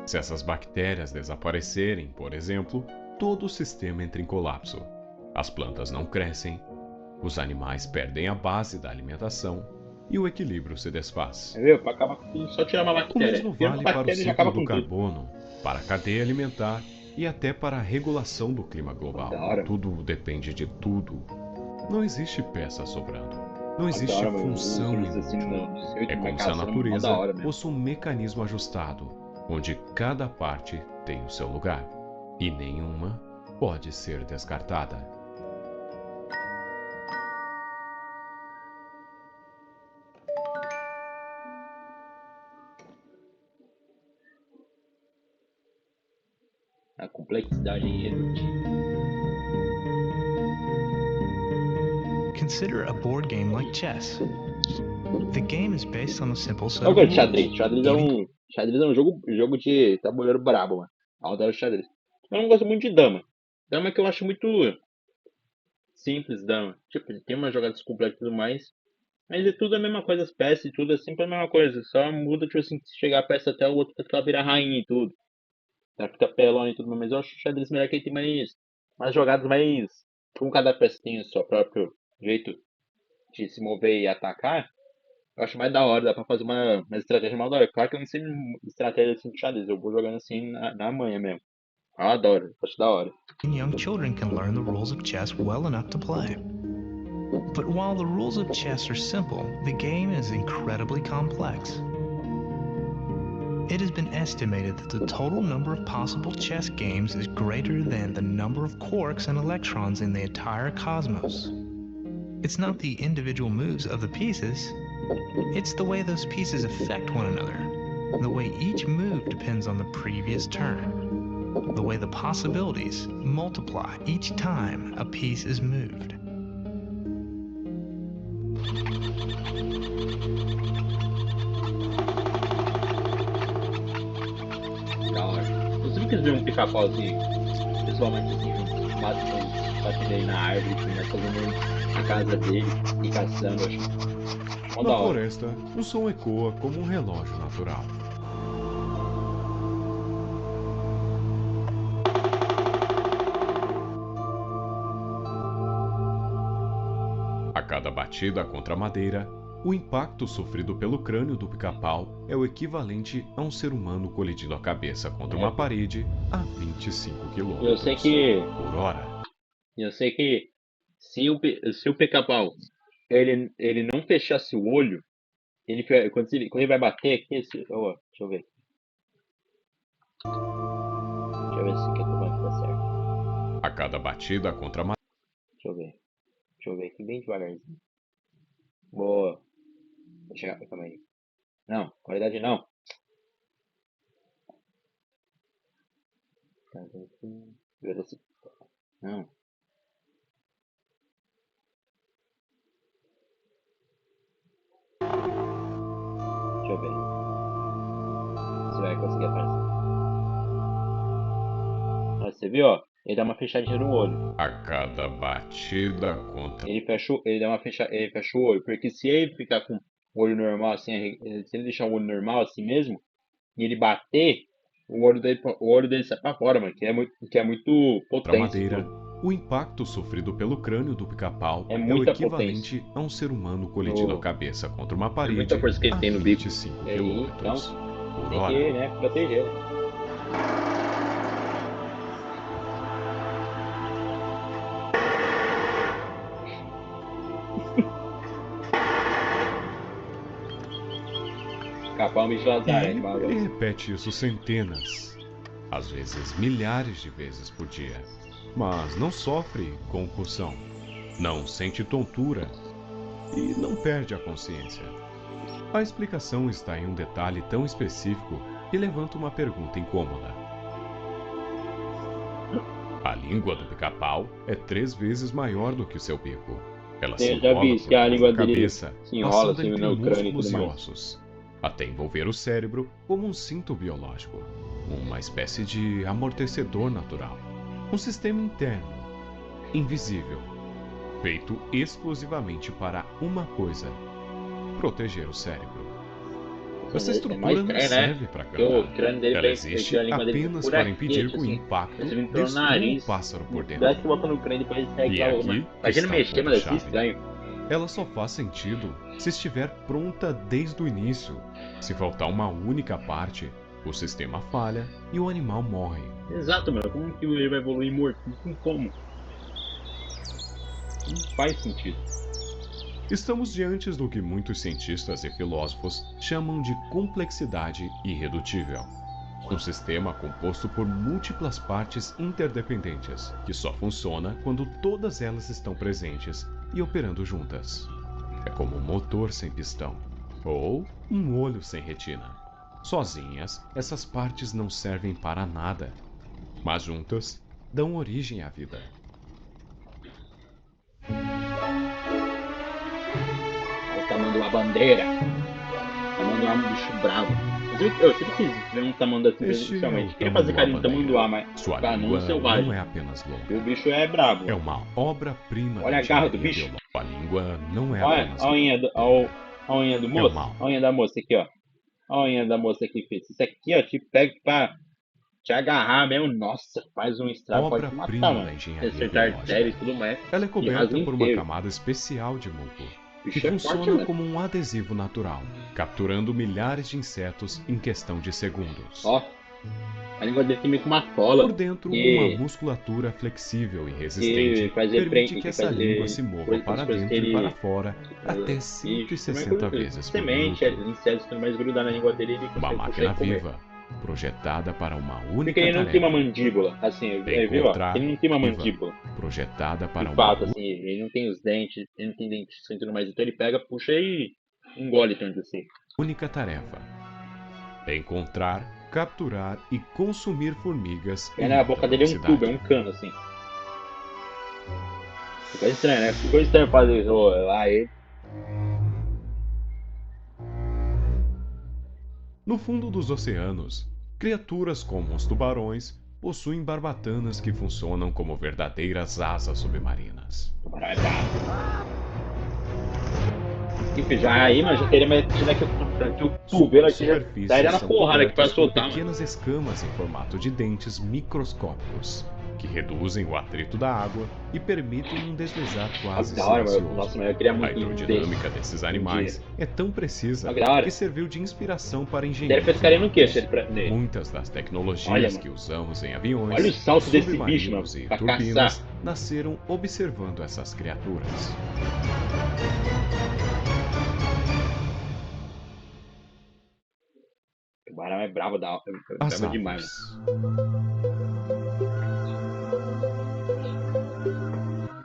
Se essas bactérias desaparecerem, por exemplo, todo o sistema entra em colapso. As plantas não crescem, os animais perdem a base da alimentação e o equilíbrio se desfaz. Para acabar com tudo, só tirar uma bactéria. O mesmo vale para o ciclo do carbono, para a cadeia alimentar e até para a regulação do clima global. Tudo depende de tudo. Não existe peça sobrando. Não existe função inútil. É como se a natureza fosse um mecanismo ajustado, onde cada parte tem o seu lugar, e nenhuma pode ser descartada. A complexidade irredutível. Consider a board game like chess. The game is based on a simple set Qual of que é o rules. xadrez? Xadrez é um jogo de tabuleiro brabo, mano. Eu adoro xadrez. Eu não gosto muito de dama. Dama é que eu acho muito simples, dama. Tipo, ele tem umas jogadas complexas e tudo mais. Mas é tudo a mesma coisa, as peças e tudo é sempre a mesma coisa. Só muda, tipo assim, se chegar a peça até o outro, que ela vira rainha e tudo. Ela fica pelona e tudo, mas eu acho o xadrez melhor, que ele tem mais jogadas mais... Como cada peça tem o seu próprio jeito de se mover e atacar, eu acho mais da hora, dá pra fazer uma estratégia mais da hora. Claro que eu não sei estratégia assim de xadrez, eu vou jogando assim na manhã mesmo. Eu adoro, acho da hora. Young children can learn the rules of chess well enough to play. But while the rules of chess are simple, the game is incredibly complex. It has been estimated that the total number of possible chess games is greater than the number of quarks and electrons in the entire cosmos. It's not the individual moves of the pieces, it's the way those pieces affect one another. The way each move depends on the previous turn. The way the possibilities multiply each time a piece is moved. Da hora. Você nunca viu um pica-pauzinho? amante aqui junto. Batendo aí na árvore, né, fazendo a casa dele e caçando, acho. Na floresta, o som ecoa como um relógio natural. A cada batida contra a madeira, o impacto sofrido pelo crânio do pica-pau é o equivalente a um ser humano colidindo a cabeça contra uma parede a 25 km por hora. Eu sei que se o pica-pau ele não fechasse o olho, quando ele vai bater aqui, deixa eu ver. Deixa eu ver se o que eu tô falando tá certo. A cada batida contra a madeira. Deixa eu ver aqui bem devagarzinho. Boa. Calma aí. Não, qualidade não. Velocidade. Não. Deixa eu ver. Você vai conseguir aparecer. Você viu, ó? Ele dá uma fechadinha no olho. A cada batida contra... Ele fecha o olho. Porque se ele ficar com o olho normal assim, se ele deixar o olho normal assim mesmo, e ele bater, o olho dele sai pra fora, mano. Que é muito potente. Madeira, o impacto sofrido pelo crânio do pica-pau é o equivalente a um ser humano colidindo a cabeça contra uma parede muita força que ele tem no bico. 25 km Então, por hora. Tem que, né, proteger. Ele repete isso centenas, às vezes milhares de vezes por dia, mas não sofre concussão, não sente tontura e não perde a consciência. A explicação está em um detalhe tão específico que levanta uma pergunta incômoda. A língua do pica-pau é 3 vezes maior do que o seu bico. Ela se enrola por toda a cabeça, passando entre músculos e ossos, até envolver o cérebro como um cinto biológico, uma espécie de amortecedor natural, um sistema interno, invisível, feito exclusivamente para uma coisa: proteger o cérebro. Essa estrutura não serve para caminhar. Ela existe apenas para impedir que o impacto destrua o pássaro por dentro. E aqui está a chave. Ela só faz sentido se estiver pronta desde o início. Se faltar uma única parte, o sistema falha e o animal morre. Exato, mano. Como que ele vai evoluir morto? Como? Não faz sentido. Estamos diante do que muitos cientistas e filósofos chamam de complexidade irredutível. Um sistema composto por múltiplas partes interdependentes, que só funciona quando todas elas estão presentes e operando juntas. É como um motor sem pistão, ou um olho sem retina. Sozinhas, essas partes não servem para nada, mas juntas dão origem à vida. O tamanduá bandeira. Tamanduá é um bicho bravo. Eu sempre quis ver um tamanduá assim, principalmente. Queria fazer carinho no tamanduá, mas sua língua selvagem. Não é apenas longa. E o bicho é bravo. É uma obra-prima. Olha a garra do bicho. A língua não é apenas longa. A unha do moço. A unha da moça aqui, ó. A unha da moça aqui, filho. Isso aqui, ó, te pega pra te agarrar mesmo. Nossa, faz um estrago. Pode te matar, mano. Acertar artéria e tudo mais. Ela é coberta por uma camada especial de muco, que funciona como um adesivo natural, capturando milhares de insetos em questão de segundos. Ó, a língua dele tem meio que uma cola. Por dentro, uma musculatura flexível e resistente permite que essa língua se mova para dentro e para fora até 160 vezes por minuto. Insetos que mais grudar na língua dele. Uma máquina viva, projetada para uma única porque ele não tem uma mandíbula, assim, viu? Ele não tem uma mandíbula. Projetada para de fato, assim, ele não tem os dentes, ele não tem dentes e tudo mais, então ele pega, puxa e engole tanto assim. Única tarefa: encontrar, capturar e consumir formigas. A boca dele é um tubo, é um cano, assim. Ficou estranho, né? Ficou estranho fazer isso lá, ele. No fundo dos oceanos, criaturas como os tubarões possuem barbatanas que funcionam como verdadeiras asas submarinas. Enfim, já aí, mas já teria metido aqui o tubeiro aqui, já daria na porrada aqui pra soltar, mano. Pequenas escamas em formato de dentes microscópicos, que reduzem o atrito da água e permitem um deslizar quase silencioso. Nossa, mas eu queria muito a hidrodinâmica desses animais é tão precisa que serviu de inspiração para engenheiros humanos. Muitas das tecnologias que usamos em aviões, submarinos e turbinas nasceram observando essas criaturas. O tubarão é bravo, bravo demais.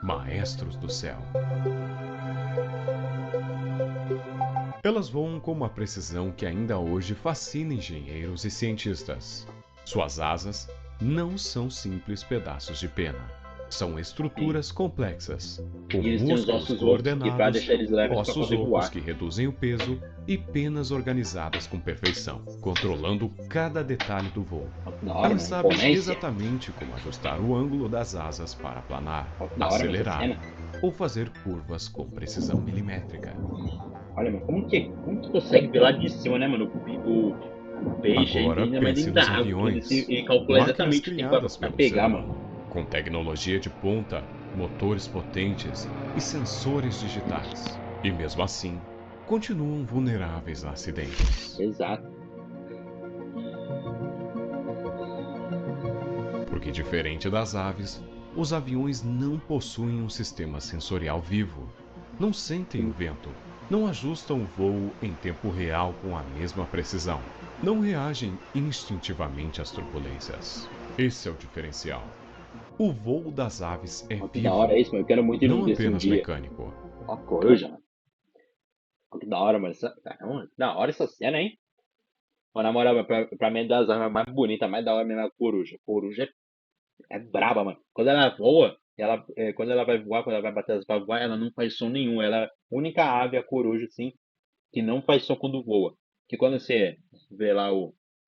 Maestros do céu. Elas voam com uma precisão que ainda hoje fascina engenheiros e cientistas. Suas asas não são simples pedaços de pena. São estruturas complexas, com músculos coordenados, ossos ocos que reduzem o peso e penas organizadas com perfeição, controlando cada detalhe do voo. Elas sabem exatamente como ajustar o ângulo das asas para planar, acelerar ou fazer curvas com precisão milimétrica. Olha, mano, como que consegue ver lá de cima, né, mano? O peixe agora pense nos aviões, e calcula exatamente o que vai pegar, mano. Com tecnologia de ponta, motores potentes e sensores digitais. E mesmo assim, continuam vulneráveis a acidentes. Exato. Porque, diferente das aves, os aviões não possuem um sistema sensorial vivo. Não sentem o vento, não ajustam o voo em tempo real com a mesma precisão. Não reagem instintivamente às turbulências. Esse é o diferencial. O voo das aves é vivo, da hora isso, mano. Eu quero muito ir não apenas mecânico. Ó, coruja. Que da hora, mano. Da hora essa cena, hein? Mano, na moral, pra mim, das aves mais bonitas, mais da hora mesmo é a coruja. Coruja é braba, mano. Quando ela voa, quando ela vai voar, quando ela vai bater as pra voar, ela não faz som nenhum. Ela é a única ave, a coruja, assim, que não faz som quando voa. Que quando você vê lá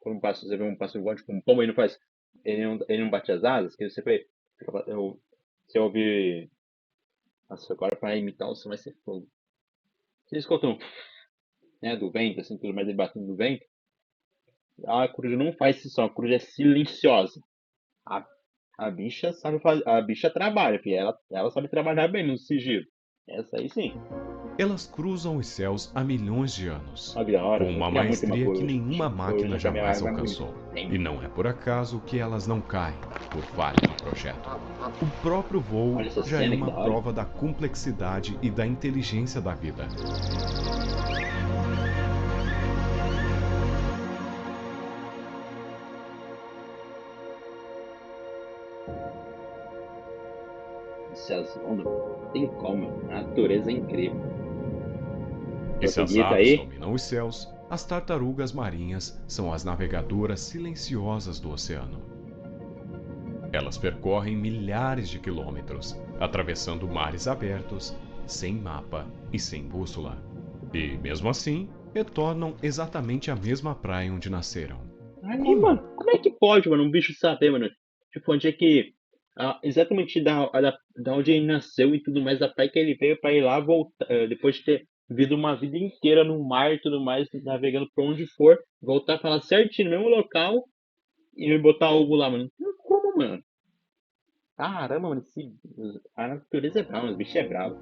quando você vê um pássaro voando, tipo um pombo, ele não faz. Ele não bate as asas, que você vê. Se eu ouvir. Nossa, agora para imitar o som vai ser fogo. Vocês escutam, né, do vento, assim, tudo mais ele batendo no vento. A coruja não faz esse som, a coruja é silenciosa. A bicha sabe fazer. A bicha trabalha, filho. Ela sabe trabalhar bem no sigilo. Essa aí sim. Elas cruzam os céus há milhões de anos, com uma é maestria que nenhuma máquina jamais alcançou. E não é por acaso que elas não caem por falha no projeto. O próprio voo já é uma prova da complexidade e da inteligência da vida. Essas ondas, não tem como, a natureza é incrível. E se as aves dominam os céus, as tartarugas marinhas são as navegadoras silenciosas do oceano. Elas percorrem milhares de quilômetros, atravessando mares abertos, sem mapa e sem bússola. E, mesmo assim, retornam exatamente à mesma praia onde nasceram. Aí, mano, como é que pode, mano, um bicho saber, mano? Tipo, onde é que... exatamente da onde ele nasceu e tudo mais, da praia que ele veio pra ir lá voltar, depois de ter vivido uma vida inteira no mar e tudo mais, navegando pra onde for, voltar pra lá certinho, no mesmo local, e botar ovo lá, mano. Como, mano? Caramba, mano, a natureza é brava, os bichos é bravo.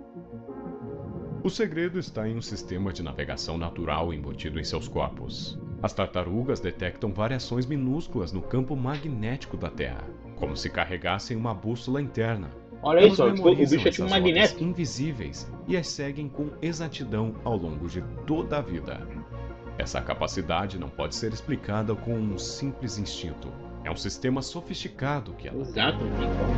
O segredo está em um sistema de navegação natural embutido em seus corpos. As tartarugas detectam variações minúsculas no campo magnético da Terra, como se carregassem uma bússola interna. Olha isso, o bicho é tipo um magnético. Invisíveis e as seguem com exatidão ao longo de toda a vida. Essa capacidade não pode ser explicada com um simples instinto. É um sistema sofisticado que ela tem. Exato, não tem como.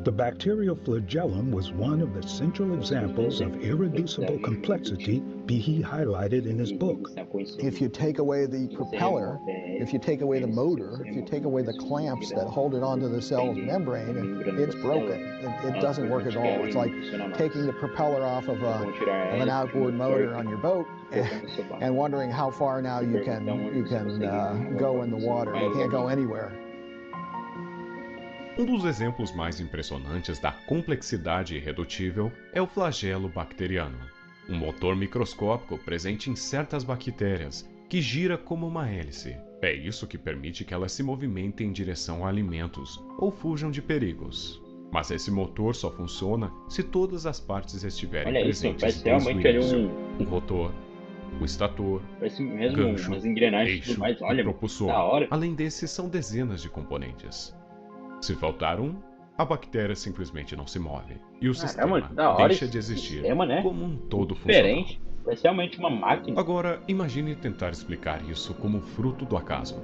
The bacterial flagellum was one of the central examples of irreducible complexity Behe highlighted in his book. If you take away the propeller, if you take away the motor, if you take away the clamps that hold it onto the cell's membrane, it's broken. It doesn't work at all. It's like taking the propeller off of an outboard motor on your boat and wondering how far now you can go in the water. You can't go anywhere. Dos exemplos mais impressionantes da complexidade irredutível é o flagelo bacteriano, motor microscópico presente em certas bactérias, que gira como uma hélice. É isso que permite que elas se movimentem em direção a alimentos ou fujam de perigos. Mas esse motor só funciona se todas as partes estiverem presentes desde o início. O rotor, o estator, gancho, eixo e propulsor. Além desses, são dezenas de componentes. Se faltar um, a bactéria simplesmente não se move. E o sistema deixa de existir como um todo funcional. Vai ser realmente uma máquina. Agora, imagine tentar explicar isso como fruto do acaso.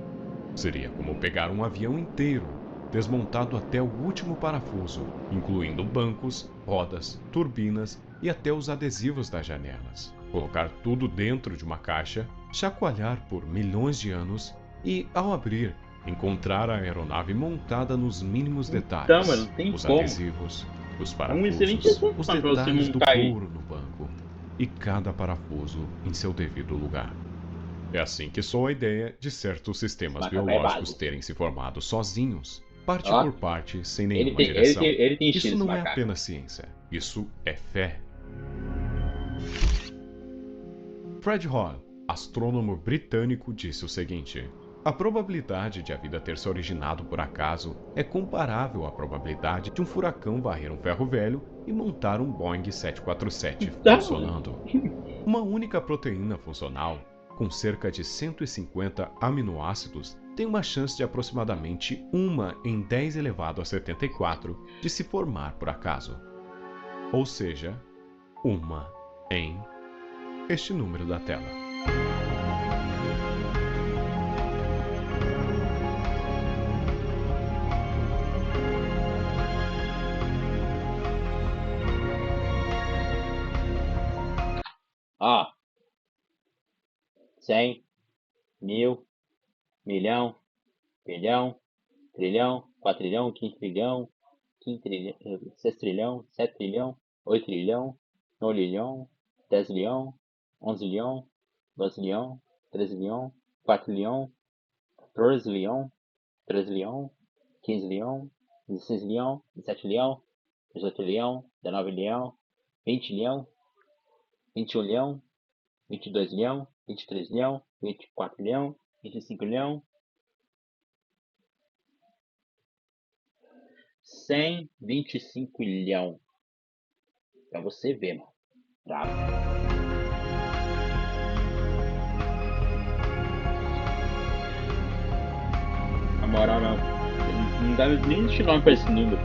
Seria como pegar um avião inteiro, desmontado até o último parafuso, incluindo bancos, rodas, turbinas e até os adesivos das janelas. Colocar tudo dentro de uma caixa, chacoalhar por milhões de anos e, ao abrir, encontrar a aeronave montada nos mínimos detalhes. Então, mano, não tem os como. Adesivos, os parafusos, os detalhes do couro no banco e cada parafuso em seu devido lugar. É assim que soa a ideia de certos sistemas biológicos terem se formado sozinhos, parte por parte, sem nenhuma direção. Isso não é apenas ciência, isso é fé. Fred Hoyle, astrônomo britânico, disse o seguinte: a probabilidade de a vida ter se originado por acaso é comparável à probabilidade de um furacão varrer um ferro velho e montar um Boeing 747 funcionando. Uma única proteína funcional, com cerca de 150 aminoácidos, tem uma chance de aproximadamente 1 em 10 elevado a 74 de se formar por acaso. Ou seja, 1 em este número da tela. Ó, 100, 1000, milhão, bilhão, trilhão, 4 trilhão, 5 trilhão, 6 trilhão, 7 trilhão, 8 trilhão, 9 trilhão, 10 trilhão, 11 trilhão, 12 trilhão, 13 trilhão, 4 trilhão, 14 trilhão, 13 trilhão, 15 trilhão, 16 trilhão, 17 trilhão, 18 trilhão, 19 trilhão, 20 trilhão, 21 trilhão, 22 trilhão, 23 trilhão, 24 trilhão, 25 trilhão, 125 trilhão. Pra você ver, mano. Bravo. Na moral, não deve nem existir nome pra esse número.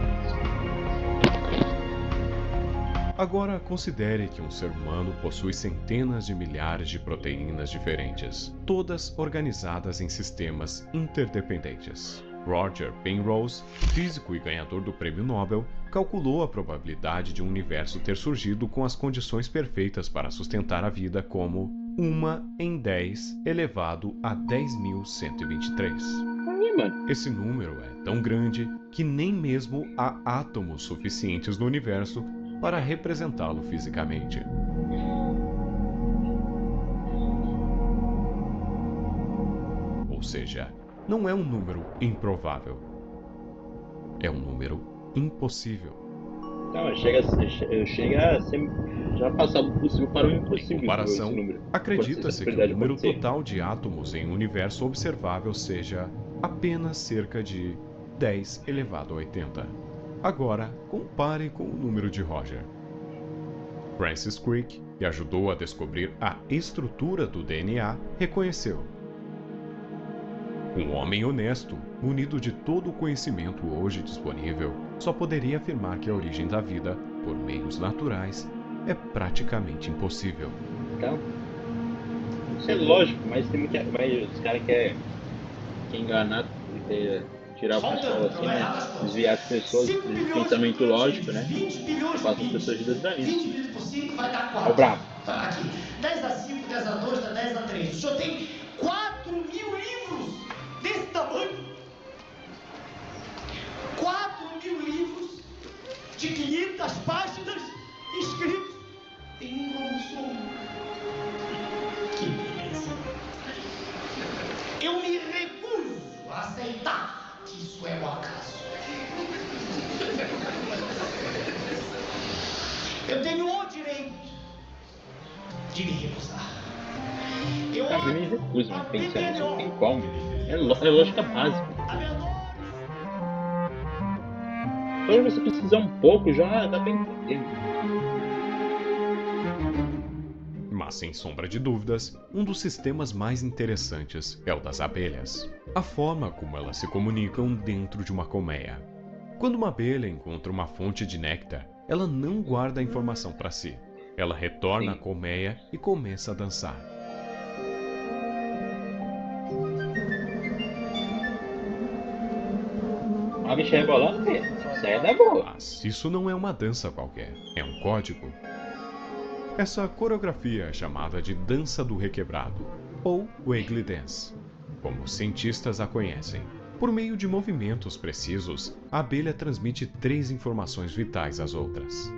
Agora, considere que um ser humano possui centenas de milhares de proteínas diferentes, todas organizadas em sistemas interdependentes. Roger Penrose, físico e ganhador do Prêmio Nobel, calculou a probabilidade de um universo ter surgido com as condições perfeitas para sustentar a vida como 1 em 10 elevado a 10.123. Esse número é tão grande que nem mesmo há átomos suficientes no universo para representá-lo fisicamente. Ou seja, não é um número improvável. É um número impossível. Então, chega a ser já passar do possível para o impossível. Em comparação, acredita-se que o número total de átomos em um universo observável seja apenas cerca de 10 elevado a 80. Agora, compare com o número de Roger. Francis Crick, que ajudou a descobrir a estrutura do DNA, reconheceu: um homem honesto, munido de todo o conhecimento hoje disponível, só poderia afirmar que a origem da vida, por meios naturais, é praticamente impossível. Então, isso é lógico, mas tem muito, os caras querem enganar tirar o pessoal assim, né? Desviar as pessoas de pensamento lógico, né? Faz as pessoas de desvanismo. É o brabo. Aqui, 10 a 5, 10 a 2, 10 a 3. O senhor tem 4.000 livros desse tamanho. 4.000 livros de 500 páginas escritos em um cromossomo. Que beleza. Eu me recuso a aceitar que isso é um acaso. Eu tenho o direito de me recusar. Eu me recuso, mas pensar nisso não tem como. É lógica básica. Quando você pesquisar um pouco, já dá pra entender. Mas, sem sombra de dúvidas, um dos sistemas mais interessantes é o das abelhas. A forma como elas se comunicam dentro de uma colmeia. Quando uma abelha encontra uma fonte de néctar, ela não guarda a informação para si. Ela retorna à colmeia e começa a dançar. A bicha rebolando, isso é da boa. Mas isso não é uma dança qualquer, é um código. Essa coreografia é chamada de dança do requebrado, ou Wiggly Dance, como os cientistas a conhecem. Por meio de movimentos precisos, a abelha transmite 3 informações vitais às outras: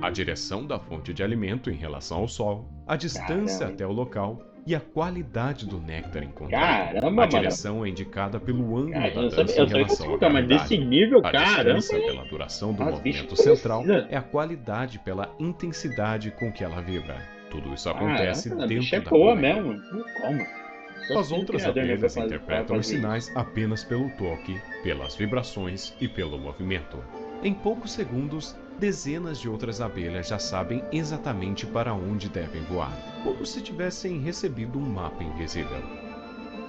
a direção da fonte de alimento em relação ao sol, a distância até o local e a qualidade do néctar encontrado. Caramba, a direção é indicada pelo ângulo da dança eu em relação à gravidade. mas desse nível, a distância pela duração do movimento central é a qualidade pela intensidade com que ela vibra. Tudo isso acontece dentro da colmeia. mesmo. Como? As outras abelhas interpretam os sinais apenas pelo toque, pelas vibrações e pelo movimento. Em poucos segundos, dezenas de outras abelhas já sabem exatamente para onde devem voar, como se tivessem recebido um mapa invisível.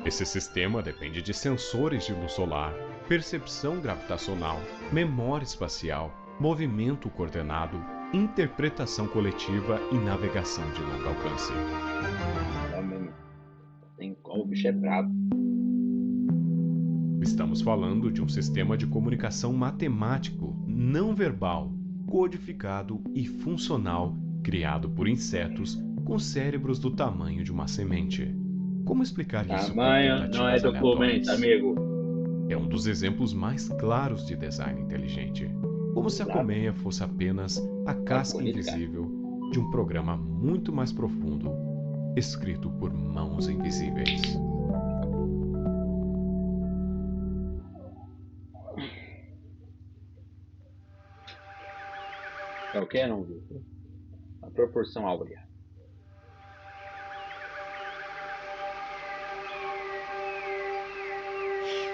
Esse sistema depende de sensores de luz solar, percepção gravitacional, memória espacial, movimento coordenado, interpretação coletiva e navegação de longo alcance. Tem como, o bicho é brabo. Estamos falando de um sistema de comunicação matemático, não verbal, codificado e funcional, criado por insetos com cérebros do tamanho de uma semente. Como explicar isso? Tamanho não é documento, amigo. É um dos exemplos mais claros de design inteligente. Como se a colmeia fosse apenas a casca invisível de um programa muito mais profundo, escrito por mãos invisíveis. É o que? Não viu? A proporção áurea.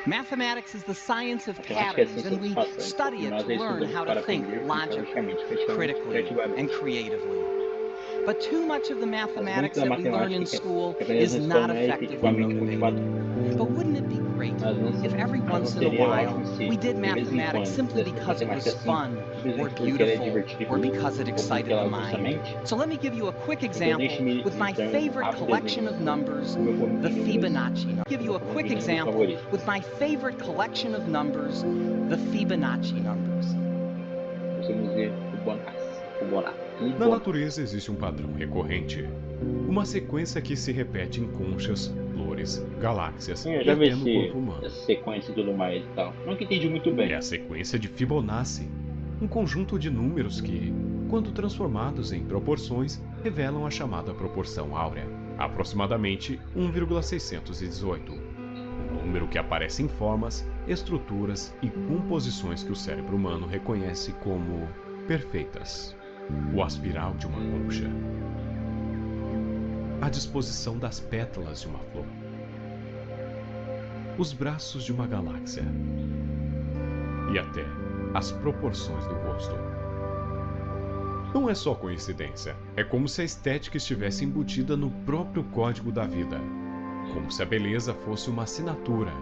Mathematics is the science of patterns, and we study it to learn how to think logically, critically, and creatively. But too much of the mathematics that we learn in school is not effective in motivating. But wouldn't it be great if every once in a while we did mathematics simply because it was fun, or beautiful, or because it excited the mind? So let me give you a quick example with my favorite collection of numbers, the Fibonacci number. Give you a quick example with my favorite collection of numbers, the Fibonacci numbers. Na natureza existe um padrão recorrente, uma sequência que se repete em conchas, flores, galáxias e até no corpo humano. Essa sequência e tudo mais e tal. Nunca entendi muito bem. É a sequência de Fibonacci, um conjunto de números que, quando transformados em proporções, revelam a chamada proporção áurea, aproximadamente 1,618. Um número que aparece em formas, estruturas e composições que o cérebro humano reconhece como perfeitas. O aspiral de uma concha, a disposição das pétalas de uma flor, os braços de uma galáxia e até as proporções do rosto. Não é só coincidência, é como se a estética estivesse embutida no próprio código da vida, como se a beleza fosse uma assinatura,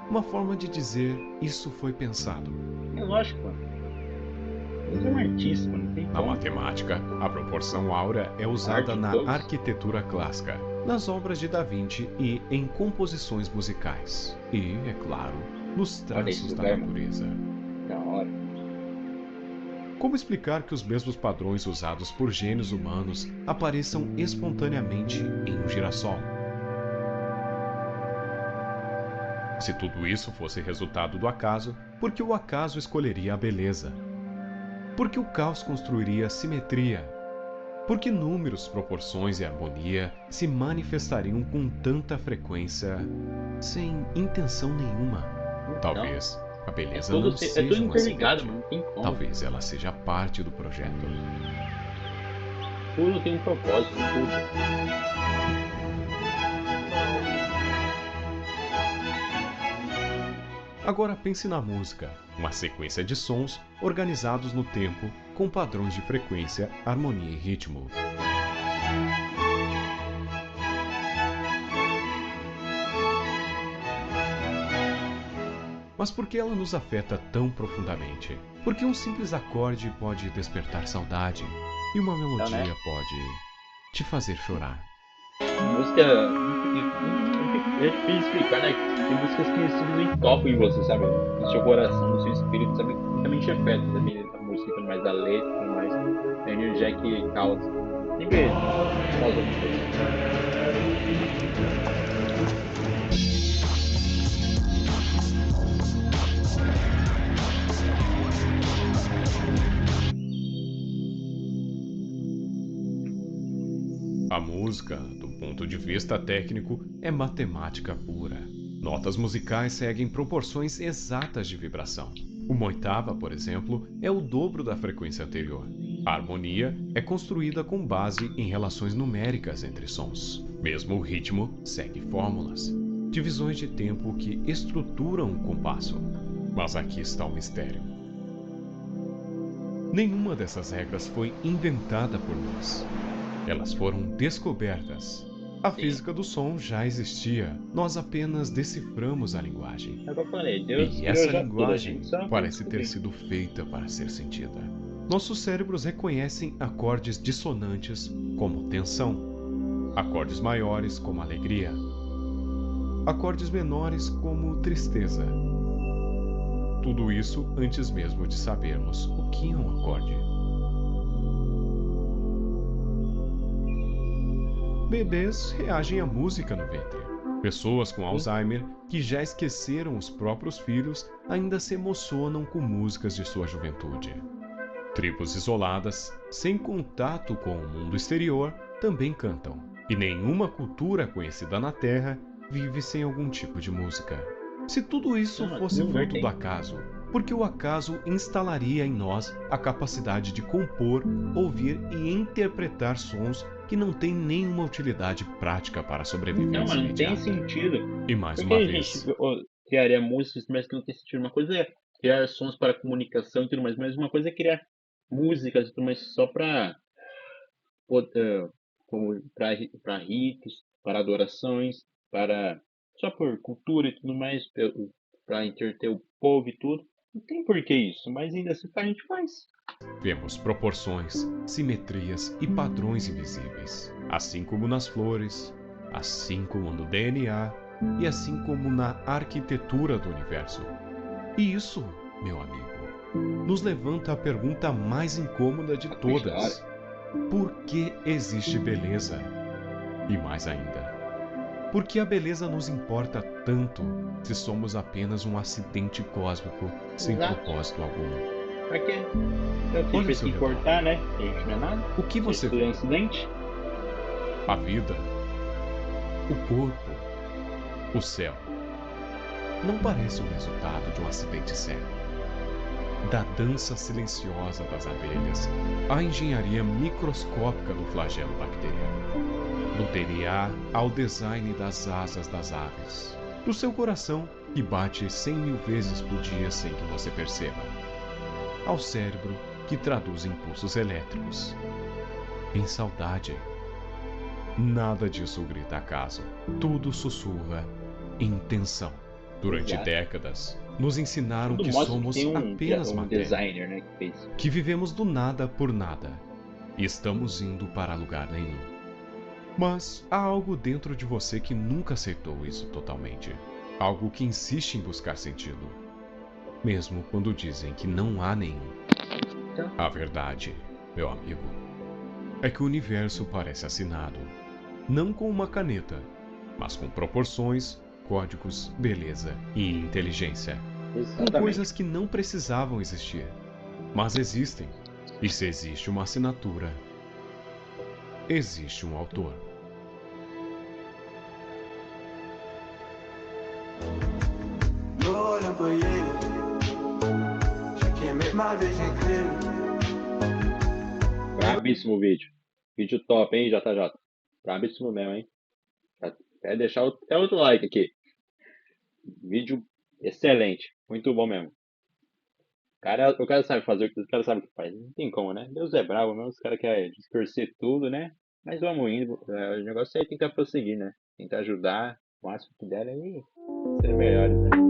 uma forma de dizer isso foi pensado. É lógico, mano. Você é um artista, não tem Na como. matemática, a proporção áurea é usada na arquitetura clássica, nas obras de Da Vinci e em composições musicais. E, é claro, nos traços da natureza. Da hora. Como explicar que os mesmos padrões usados por gênios humanos apareçam espontaneamente em um girassol? Se tudo isso fosse resultado do acaso, por que o acaso escolheria a beleza? Por que o caos construiria simetria? Por que números, proporções e harmonia se manifestariam com tanta frequência sem intenção nenhuma? Talvez a beleza não seja tudo um interligado, acidente. mano, não tem como. Talvez ela seja parte do projeto. Tudo tem um propósito, tudo. Agora pense na música, uma sequência de sons organizados no tempo com padrões de frequência, harmonia e ritmo. Mas por que ela nos afeta tão profundamente? Porque um simples acorde pode despertar saudade e uma melodia pode te fazer chorar. Música é difícil explicar, né? Tem músicas que simplesmente tocam em você, sabe? No seu coração, no seu espírito, sabe? Também te afeta, dependendo da música, tudo mais da letra, tudo mais da energia que causa. Sempre causa alguma coisa. A música, do ponto de vista técnico, é matemática pura. Notas musicais seguem proporções exatas de vibração. Uma oitava, por exemplo, é o dobro da frequência anterior. A harmonia é construída com base em relações numéricas entre sons. Mesmo o ritmo segue fórmulas, divisões de tempo que estruturam um compasso. Mas aqui está o mistério. Nenhuma dessas regras foi inventada por nós. Elas foram descobertas. A física do som já existia, nós apenas deciframos a linguagem. É o que eu falei, Deus E essa criou já linguagem tudo, parece ter sido feita para ser sentida. Nossos cérebros reconhecem acordes dissonantes como tensão, acordes maiores como alegria, acordes menores como tristeza. Tudo isso antes mesmo de sabermos o que é um acorde. Bebês reagem à música no ventre. Pessoas com Alzheimer, que já esqueceram os próprios filhos, ainda se emocionam com músicas de sua juventude. Tribos isoladas, sem contato com o mundo exterior, também cantam. E nenhuma cultura conhecida na Terra vive sem algum tipo de música. Se tudo isso fosse fruto do acaso, por que o acaso instalaria em nós a capacidade de compor, ouvir e interpretar sons que não têm nenhuma utilidade prática para a sobrevivência Não, mas não tem imediata? sentido. E mais Por uma que a vez, gente criaria músicas, mas que não tem sentido? Uma coisa é criar sons para comunicação e tudo mais, mas uma coisa é criar músicas e tudo mais só para ritos, para adorações, só por cultura e tudo mais, para entreter o povo e tudo. Não tem por que isso, mas ainda assim a gente faz. vemos proporções, simetrias e padrões invisíveis, assim como nas flores, assim como no DNA e assim como na arquitetura do universo. E isso, meu amigo, nos levanta a pergunta mais incômoda de todas: por que existe beleza? E mais ainda, por que a beleza nos importa tanto se somos apenas um acidente cósmico sem propósito algum? Pra quê? Eu tive que cortar, né? A gente não é nada. O que você vê? Um acidente? A vida, o corpo, o céu. Não parece o resultado de um acidente sério. Da dança silenciosa das abelhas, à engenharia microscópica do flagelo bacteriano. Do DNA ao design das asas das aves. Do seu coração, que bate 100.000 vezes por dia sem que você perceba. Ao cérebro, que traduz impulsos elétricos em saudade. Nada disso grita acaso. Tudo sussurra intenção. Durante décadas, nos ensinaram que somos apenas matéria. Designer, né, que fez. Que vivemos do nada por nada. E estamos indo para lugar nenhum. Mas há algo dentro de você que nunca aceitou isso totalmente. Algo que insiste em buscar sentido, mesmo quando dizem que não há nenhum. A verdade, meu amigo, é que o universo parece assinado, não com uma caneta, mas com proporções, códigos, beleza e inteligência. Com coisas que não precisavam existir, mas existem. E se existe uma assinatura, existe um autor. Brabíssimo vídeo. Vídeo top, hein, JJ? Brabíssimo mesmo, hein? Quer deixar até outro like aqui. Vídeo excelente. Muito bom mesmo. O cara sabe fazer o que o cara sabe o que faz. Não tem como, né? Deus é bravo mesmo. Os caras querem distorcer tudo, né? Mas vamos indo. O negócio aí é tentar prosseguir, né? Tentar ajudar o máximo que der aí. Ser melhores, né?